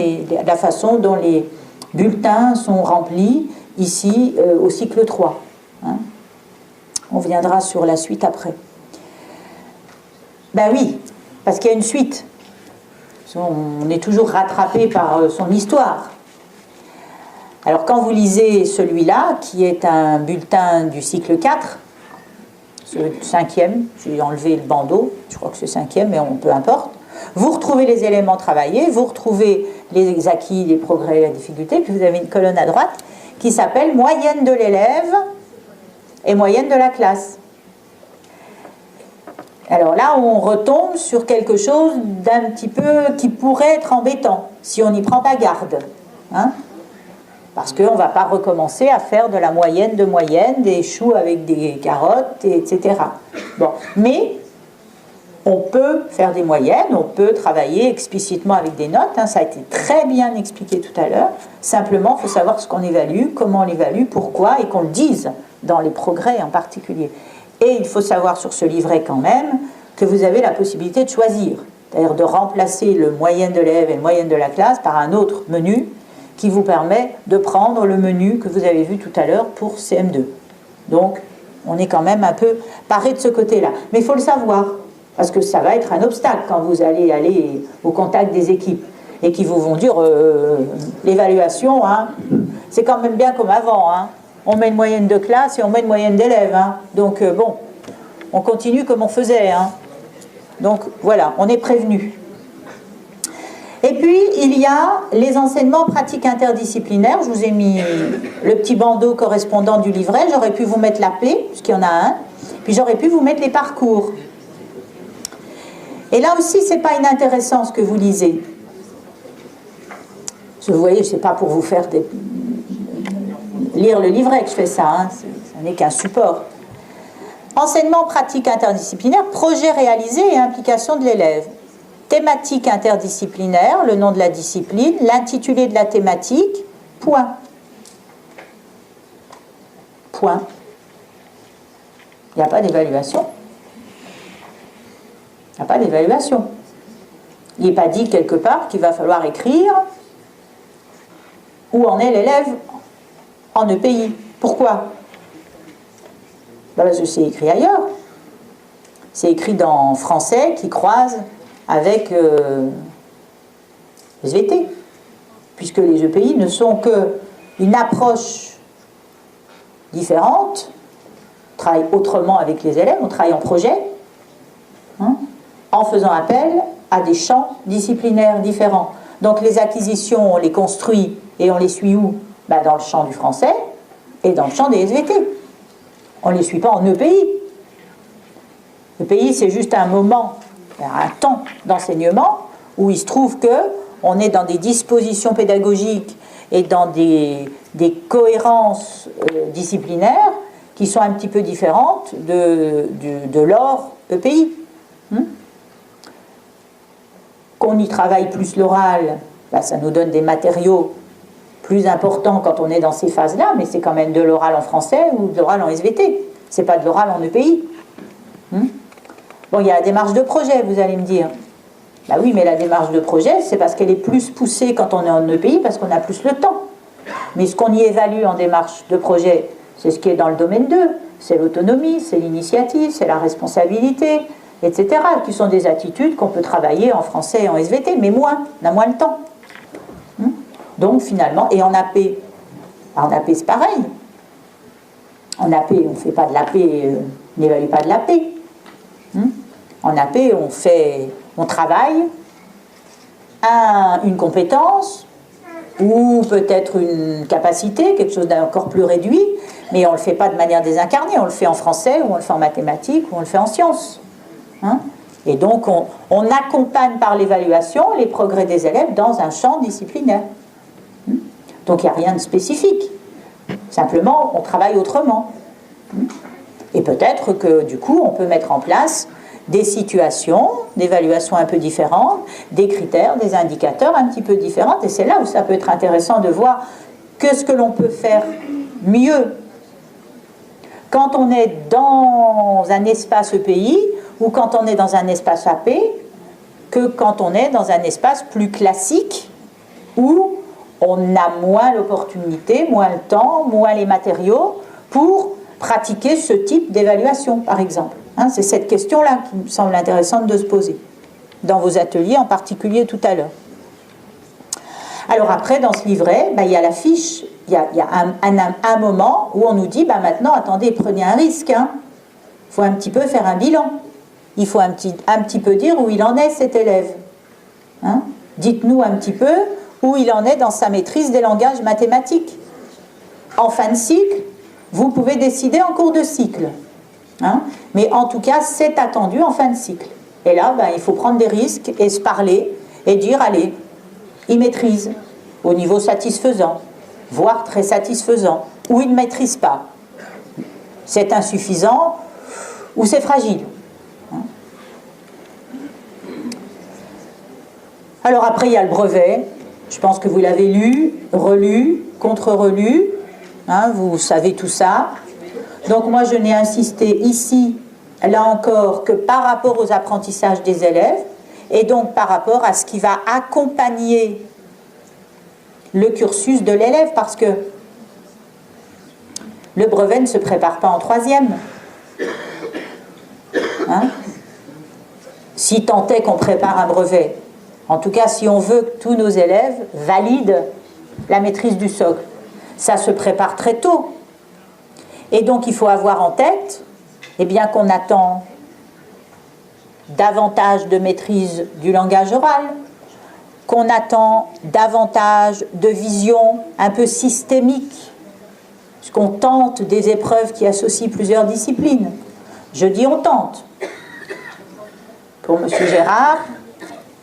[SPEAKER 1] la façon dont les bulletins sont remplis ici au cycle 3. On viendra sur la suite après. Ben oui, parce qu'il y a une suite. On est toujours rattrapé par son histoire. Alors quand vous lisez celui-là, qui est un bulletin du cycle 4, c'est le 5e, j'ai enlevé le bandeau, je crois que c'est 5e, mais peu importe, vous retrouvez les éléments travaillés, vous retrouvez les acquis, les progrès, la difficulté, puis vous avez une colonne à droite qui s'appelle moyenne de l'élève et moyenne de la classe. Alors là, on retombe sur quelque chose d'un petit peu qui pourrait être embêtant, si on n'y prend pas garde. Parce qu'on ne va pas recommencer à faire de la moyenne de moyenne, des choux avec des carottes, etc. Bon, mais on peut faire des moyennes, on peut travailler explicitement avec des notes, hein, ça a été très bien expliqué tout à l'heure. Simplement, il faut savoir ce qu'on évalue, comment on l'évalue, pourquoi, et qu'on le dise dans les progrès en particulier. Et il faut savoir sur ce livret quand même que vous avez la possibilité de choisir, c'est-à-dire de remplacer le moyenne de l'élève et le moyenne de la classe par un autre menu qui vous permet de prendre le menu que vous avez vu tout à l'heure pour CM2. Donc, on est quand même un peu paré de ce côté-là. Mais il faut le savoir, parce que ça va être un obstacle quand vous allez aller au contact des équipes et qui vous vont dire l'évaluation, hein, c'est quand même bien comme avant. Hein. On met une moyenne de classe et on met une moyenne d'élèves. Hein. Donc, bon, on continue comme on faisait. Hein. Donc, voilà, on est prévenu. Et puis, il y a les enseignements pratiques interdisciplinaires. Je vous ai mis le petit bandeau correspondant du livret. J'aurais pu vous mettre l'AP, puisqu'il y en a un. Puis j'aurais pu vous mettre les parcours. Et là aussi, ce n'est pas inintéressant ce que vous lisez. Vous voyez, ce n'est pas pour vous faire lire le livret que je fais ça. Hein. Ça n'est qu'un support. Enseignement pratique interdisciplinaire, projet réalisé et implication de l'élève. Thématique interdisciplinaire, le nom de la discipline, l'intitulé de la thématique, point. Point. Il n'y a pas d'évaluation. Il n'y a pas d'évaluation. Il n'est pas dit quelque part qu'il va falloir écrire où en est l'élève en EPI. Pourquoi? Parce que c'est écrit ailleurs. C'est écrit dans français qui croise avec SVT, puisque les EPI ne sont qu'une approche différente. On travaille autrement avec les élèves, on travaille en projet, hein, en faisant appel à des champs disciplinaires différents. Donc les acquisitions, on les construit et on les suit où? Ben, dans le champ du français et dans le champ des SVT. On ne les suit pas en EPI. L'EPI, c'est juste un moment, un temps d'enseignement où il se trouve qu'on est dans des dispositions pédagogiques et dans des cohérences disciplinaires qui sont un petit peu différentes de l'or EPI. Qu'on y travaille plus l'oral, ben, ça nous donne des matériaux plus importants quand on est dans ces phases-là, mais c'est quand même de l'oral en français ou de l'oral en SVT. C'est pas de l'oral en EPI. Bon, il y a la démarche de projet, vous allez me dire. Ben oui, mais la démarche de projet, c'est parce qu'elle est plus poussée quand on est en EPI, parce qu'on a plus le temps. Mais ce qu'on y évalue en démarche de projet, c'est ce qui est dans le domaine 2. C'est l'autonomie, c'est l'initiative, c'est la responsabilité, etc. Qui sont des attitudes qu'on peut travailler en français et en SVT, mais moins, on a moins le temps. Donc finalement, et en AP, c'est pareil. En AP, on ne fait pas de l'AP, on n'évalue pas de l'AP. En AP, on travaille une compétence ou peut-être une capacité, quelque chose d'encore plus réduit, mais on ne le fait pas de manière désincarnée, on le fait en français, ou on le fait en mathématiques, ou on le fait en sciences. Et donc, on accompagne par l'évaluation les progrès des élèves dans un champ disciplinaire. Donc, il n'y a rien de spécifique. Simplement, on travaille autrement. Et peut-être que, du coup, on peut mettre en place des situations d'évaluation un peu différentes, des critères, des indicateurs un petit peu différents. Et c'est là où ça peut être intéressant de voir que ce que l'on peut faire mieux quand on est dans un espace EPI ou quand on est dans un espace AP que quand on est dans un espace plus classique où on a moins l'opportunité, moins le temps, moins les matériaux pour pratiquer ce type d'évaluation, par exemple. C'est cette question-là qui me semble intéressante de se poser, dans vos ateliers en particulier tout à l'heure. Alors après, dans ce livret, il y a la fiche, il y a un moment où on nous dit, maintenant, attendez, prenez un risque. Il faut un petit peu faire un bilan. Il faut un petit peu dire où il en est, cet élève. Dites-nous un petit peu où il en est dans sa maîtrise des langages mathématiques. En fin de cycle, vous pouvez décider en cours de cycle. Mais en tout cas, c'est attendu en fin de cycle. Et là, il faut prendre des risques et se parler et dire, allez, il maîtrise au niveau satisfaisant. voire très satisfaisant, ou ils ne maîtrisent pas. C'est insuffisant ou c'est fragile. Alors après, il y a le brevet. Je pense que vous l'avez lu, relu, contre-relu. Vous savez tout ça. Donc moi, je n'ai insisté ici, là encore, que par rapport aux apprentissages des élèves, et donc par rapport à ce qui va accompagner le cursus de l'élève, parce que le brevet ne se prépare pas en troisième. Si tant est qu'on prépare un brevet, en tout cas si on veut que tous nos élèves valident la maîtrise du socle, ça se prépare très tôt. Et donc il faut avoir en tête qu'on attend davantage de maîtrise du langage oral, qu'on attend davantage de vision un peu systémique, puisqu'on tente des épreuves qui associent plusieurs disciplines. Je dis on tente. Pour M. Gérard,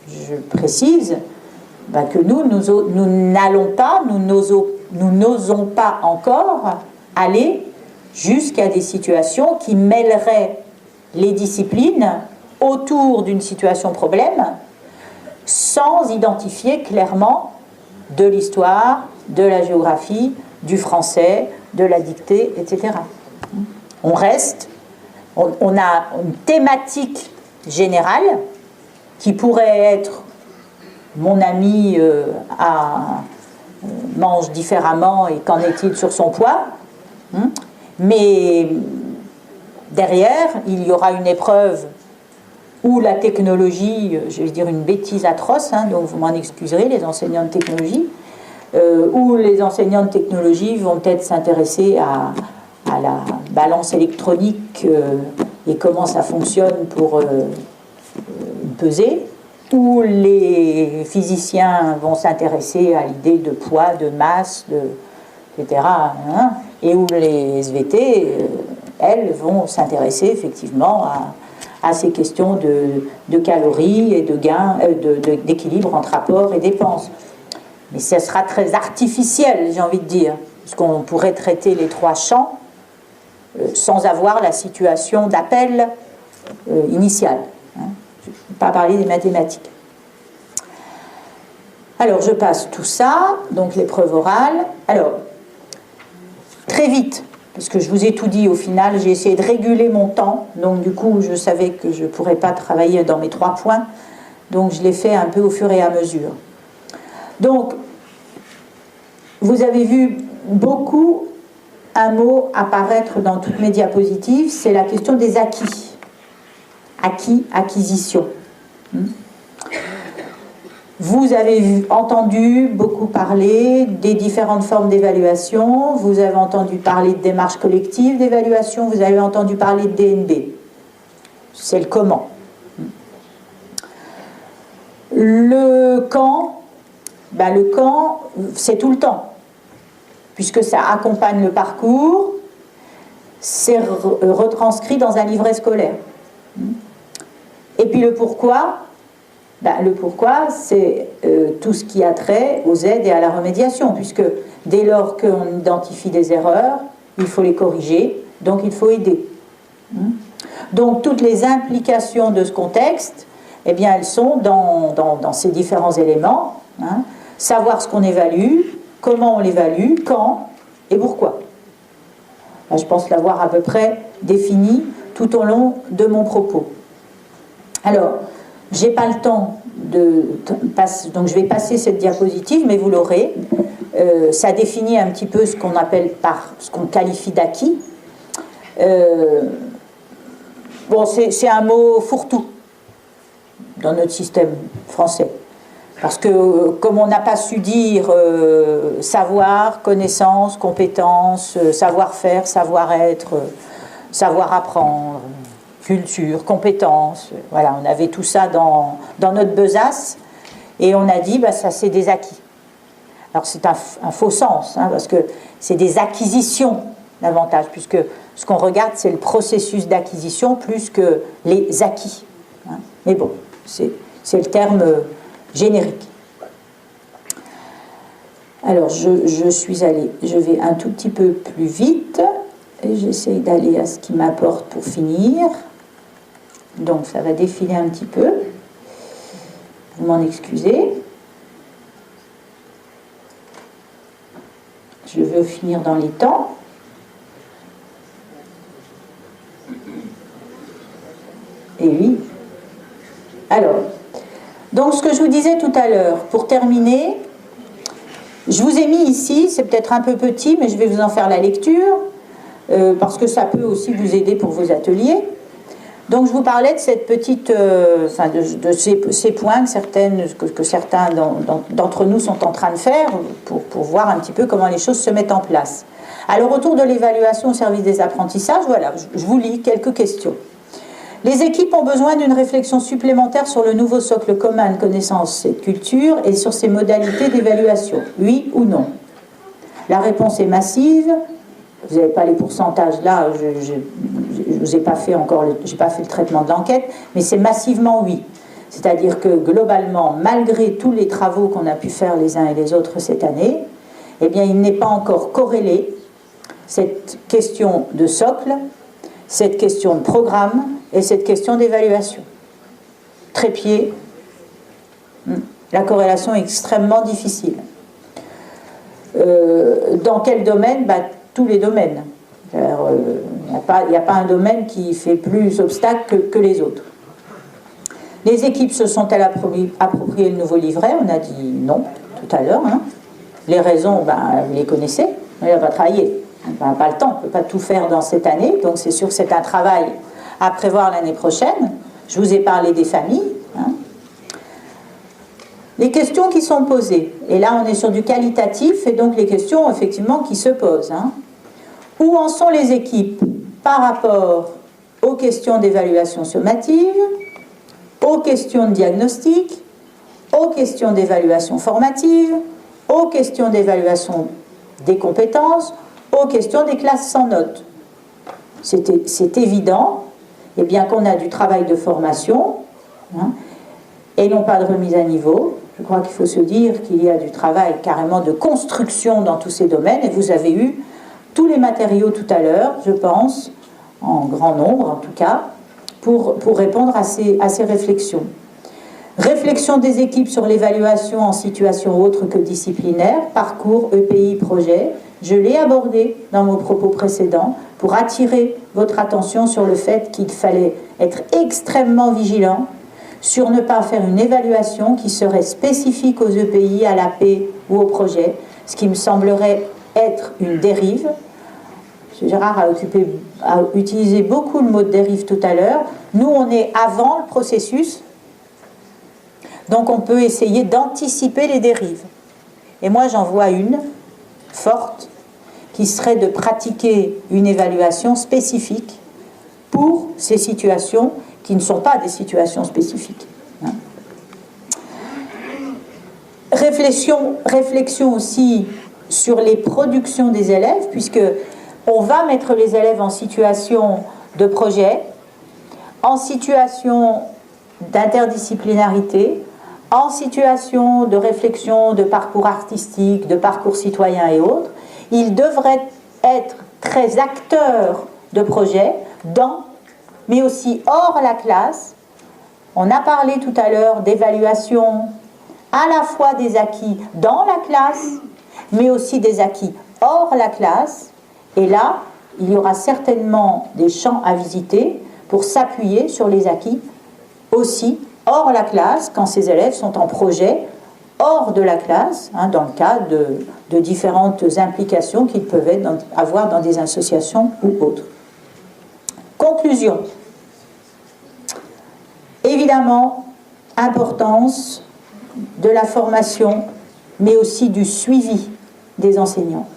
[SPEAKER 1] je précise que nous n'allons pas, nous n'osons pas encore aller jusqu'à des situations qui mêleraient les disciplines autour d'une situation problème sans identifier clairement de l'histoire, de la géographie, du français, de la dictée, etc. On a une thématique générale qui pourrait être mon ami mange différemment et qu'en est-il sur son poids, mais derrière il y aura une épreuve où la technologie, je vais dire une bêtise atroce, donc vous m'en excuserez les enseignants de technologie, où les enseignants de technologie vont peut-être s'intéresser à la balance électronique et comment ça fonctionne pour peser, où les physiciens vont s'intéresser à l'idée de poids, de masse, etc. Et où les SVT, elles, vont s'intéresser effectivement à ces questions de calories et de gains, d'équilibre entre apport et dépenses. Mais ce sera très artificiel, j'ai envie de dire, parce qu'on pourrait traiter les trois champs sans avoir la situation d'appel initiale. Je ne vais pas parler des mathématiques. Alors, je passe tout ça, donc l'épreuve orale. Alors, très vite, parce que je vous ai tout dit au final, j'ai essayé de réguler mon temps, donc du coup, je savais que je ne pourrais pas travailler dans mes 3 points, donc je l'ai fait un peu au fur et à mesure. Donc, vous avez vu beaucoup un mot apparaître dans toutes mes diapositives, c'est la question des acquis. Acquis, acquisition. Vous avez entendu beaucoup parler des différentes formes d'évaluation, vous avez entendu parler de démarches collectives d'évaluation, vous avez entendu parler de DNB. C'est le comment. Le quand, le quand, c'est tout le temps, puisque ça accompagne le parcours, c'est retranscrit dans un livret scolaire. Et puis le pourquoi, le pourquoi, c'est tout ce qui a trait aux aides et à la remédiation, puisque dès lors qu'on identifie des erreurs, il faut les corriger, donc il faut aider. Donc toutes les implications de ce contexte, elles sont dans ces différents éléments. Savoir ce qu'on évalue, comment on l'évalue, quand et pourquoi. Je pense l'avoir à peu près défini tout au long de mon propos. Alors, j'ai pas le temps donc je vais passer cette diapositive, mais vous l'aurez. Ça définit un petit peu ce qu'on appelle ce qu'on qualifie d'acquis. C'est un mot fourre-tout dans notre système français. Parce que comme on n'a pas su dire savoir, connaissance, compétence, savoir-faire, savoir-être, savoir-apprendre, culture, compétence, voilà, on avait tout ça dans notre besace et on a dit ça c'est des acquis. Alors c'est un faux sens, parce que c'est des acquisitions davantage, puisque ce qu'on regarde c'est le processus d'acquisition plus que les acquis. Mais bon, c'est le terme générique. Alors, je vais un tout petit peu plus vite, et j'essaye d'aller à ce qui m'apporte pour finir. Donc, ça va défiler un petit peu. Vous m'en excusez. Je veux finir dans les temps. Et oui. Alors, donc ce que je vous disais tout à l'heure, pour terminer, je vous ai mis ici, c'est peut-être un peu petit, mais je vais vous en faire la lecture, parce que ça peut aussi vous aider pour vos ateliers. Donc je vous parlais de cette petite, de ces points que certains d'entre nous sont en train de faire pour voir un petit peu comment les choses se mettent en place. Alors autour de l'évaluation au service des apprentissages, voilà, je vous lis quelques questions. Les équipes ont besoin d'une réflexion supplémentaire sur le nouveau socle commun de connaissances et de culture et sur ses modalités d'évaluation. Oui ou non? La réponse est massive. Vous n'avez pas les pourcentages là, je ne vous ai pas fait j'ai pas fait le traitement de l'enquête, mais c'est massivement oui. C'est-à-dire que globalement, malgré tous les travaux qu'on a pu faire les uns et les autres cette année, eh bien, il n'est pas encore corrélé cette question de socle, cette question de programme et cette question d'évaluation. Trépied, la corrélation est extrêmement difficile. Dans quel domaine? Tous les domaines. Il n'y a pas un domaine qui fait plus obstacle que les autres. Les équipes se sont-elles approprié le nouveau livret? On a dit non tout à l'heure. Les raisons, vous les connaissez. On n'a pas travaillé. On n'a pas le temps, on ne peut pas tout faire dans cette année. Donc c'est sûr que c'est un travail à prévoir l'année prochaine. Je vous ai parlé des familles. Les questions qui sont posées. Et là, on est sur du qualitatif, et donc les questions, effectivement, qui se posent. Où en sont les équipes par rapport aux questions d'évaluation sommative, aux questions de diagnostic, aux questions d'évaluation formative, aux questions d'évaluation des compétences, aux questions des classes sans notes? C'est évident, et bien qu'on a du travail de formation, et non pas de remise à niveau. Je crois qu'il faut se dire qu'il y a du travail carrément de construction dans tous ces domaines, et vous avez eu tous les matériaux tout à l'heure, je pense, en grand nombre en tout cas, pour répondre à ces réflexions. Réflexion des équipes sur l'évaluation en situation autre que disciplinaire, parcours, EPI, projet. Je l'ai abordé dans mon propos précédent pour attirer votre attention sur le fait qu'il fallait être extrêmement vigilant sur ne pas faire une évaluation qui serait spécifique aux EPI, à l'AP ou au projet, ce qui me semblerait être une dérive. M. Gérard a utilisé beaucoup le mot de dérive tout à l'heure. Nous, on est avant le processus, donc on peut essayer d'anticiper les dérives. Et moi, j'en vois une forte, qui serait de pratiquer une évaluation spécifique pour ces situations qui ne sont pas des situations spécifiques. Réflexion aussi sur les productions des élèves, puisque on va mettre les élèves en situation de projet, en situation d'interdisciplinarité, en situation de réflexion, de parcours artistique, de parcours citoyen et autres. Ils devraient être très acteurs de projet, mais aussi hors la classe. On a parlé tout à l'heure d'évaluation à la fois des acquis dans la classe, mais aussi des acquis hors la classe. Et là, il y aura certainement des champs à visiter pour s'appuyer sur les acquis aussi hors la classe, quand ces élèves sont en projet hors de la classe, dans le cadre de différentes implications qu'ils peuvent avoir dans des associations ou autres. Conclusion. Évidemment, importance de la formation, mais aussi du suivi des enseignants.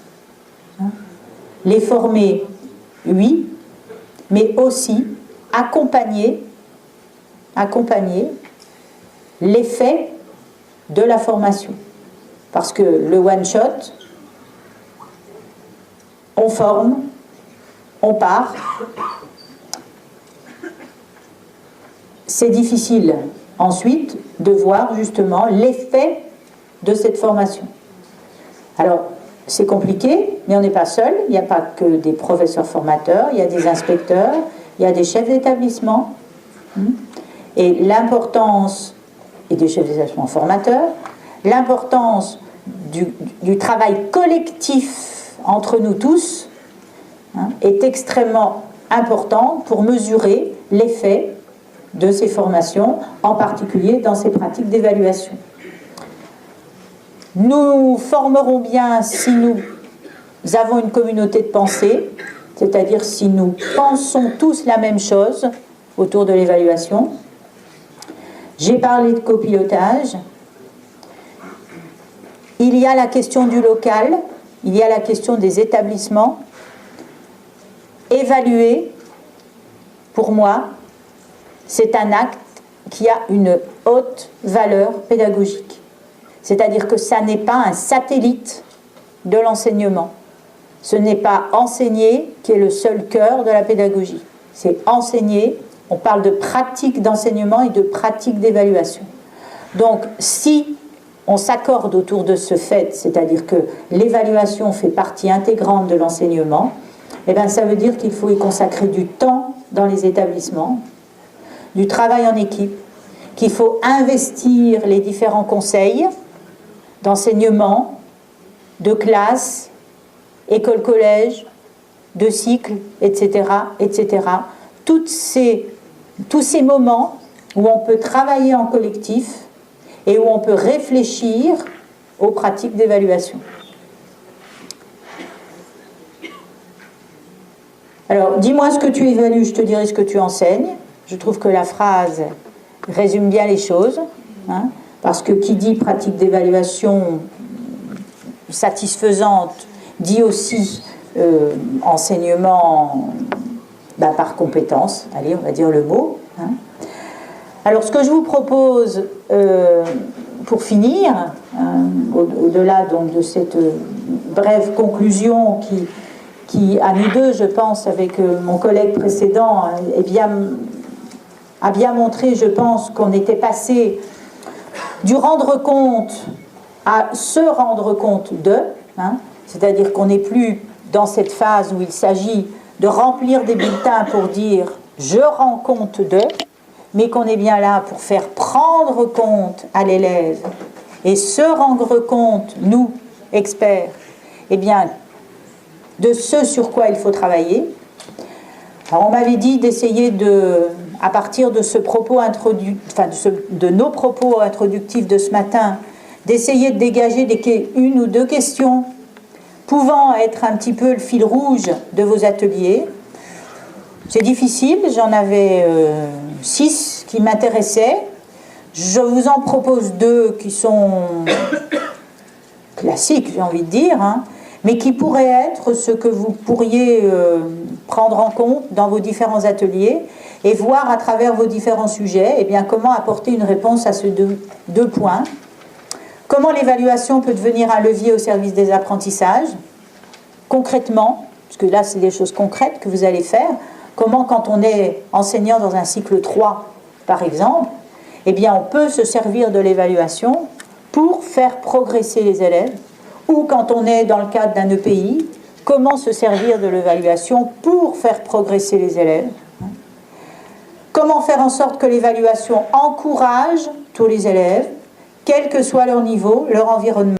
[SPEAKER 1] Les former, oui, mais aussi accompagner l'effet de la formation. Parce que le one-shot, on forme, on part. C'est difficile ensuite de voir justement l'effet de cette formation. Alors, c'est compliqué, mais on n'est pas seul. Il n'y a pas que des professeurs formateurs, il y a des inspecteurs, il y a des chefs d'établissement. Et l'importance, et des chefs d'établissement formateurs, l'importance du travail collectif entre nous tous est extrêmement importante pour mesurer l'effet de ces formations, en particulier dans ces pratiques d'évaluation. Nous formerons bien si nous avons une communauté de pensée, c'est-à-dire si nous pensons tous la même chose autour de l'évaluation. J'ai parlé de copilotage. Il y a la question du local, il y a la question des établissements. Évaluer, pour moi, c'est un acte qui a une haute valeur pédagogique. C'est-à-dire que ça n'est pas un satellite de l'enseignement. Ce n'est pas enseigner qui est le seul cœur de la pédagogie. C'est enseigner, on parle de pratique d'enseignement et de pratique d'évaluation. Donc, si on s'accorde autour de ce fait, c'est-à-dire que l'évaluation fait partie intégrante de l'enseignement, eh bien, ça veut dire qu'il faut y consacrer du temps dans les établissements, du travail en équipe, qu'il faut investir les différents conseils d'enseignement, de classe, école-collège, de cycle, etc., etc. Tous ces moments où on peut travailler en collectif et où on peut réfléchir aux pratiques d'évaluation. Alors, dis-moi ce que tu évalues, je te dirai ce que tu enseignes. Je trouve que la phrase résume bien les choses, parce que qui dit pratique d'évaluation satisfaisante dit aussi enseignement par compétence, allez, on va dire le mot. Alors, ce que je vous propose pour finir, au-delà donc de cette brève conclusion qui, à nous deux, je pense, avec mon collègue précédent, a bien montré, je pense, qu'on était passé du rendre compte à se rendre compte de, c'est-à-dire qu'on n'est plus dans cette phase où il s'agit de remplir des bulletins pour dire « je rends compte de », mais qu'on est bien là pour faire prendre compte à l'élève et se rendre compte, nous, experts, eh bien, de ce sur quoi il faut travailler. Alors, on m'avait dit d'essayer à partir de ce propos de nos propos introductifs de ce matin, d'essayer de dégager une ou deux questions pouvant être un petit peu le fil rouge de vos ateliers. C'est difficile, j'en avais 6 qui m'intéressaient. Je vous en propose 2 qui sont classiques, j'ai envie de dire, mais qui pourraient être ce que vous pourriez prendre en compte dans vos différents ateliers et voir à travers vos différents sujets comment apporter une réponse à ces deux points. Comment l'évaluation peut devenir un levier au service des apprentissages, concrètement, parce que là c'est des choses concrètes que vous allez faire. Comment, quand on est enseignant dans un cycle 3, par exemple, on peut se servir de l'évaluation pour faire progresser les élèves, ou quand on est dans le cadre d'un EPI, comment se servir de l'évaluation pour faire progresser les élèves. Comment faire en sorte que l'évaluation encourage tous les élèves, quel que soit leur niveau, leur environnement.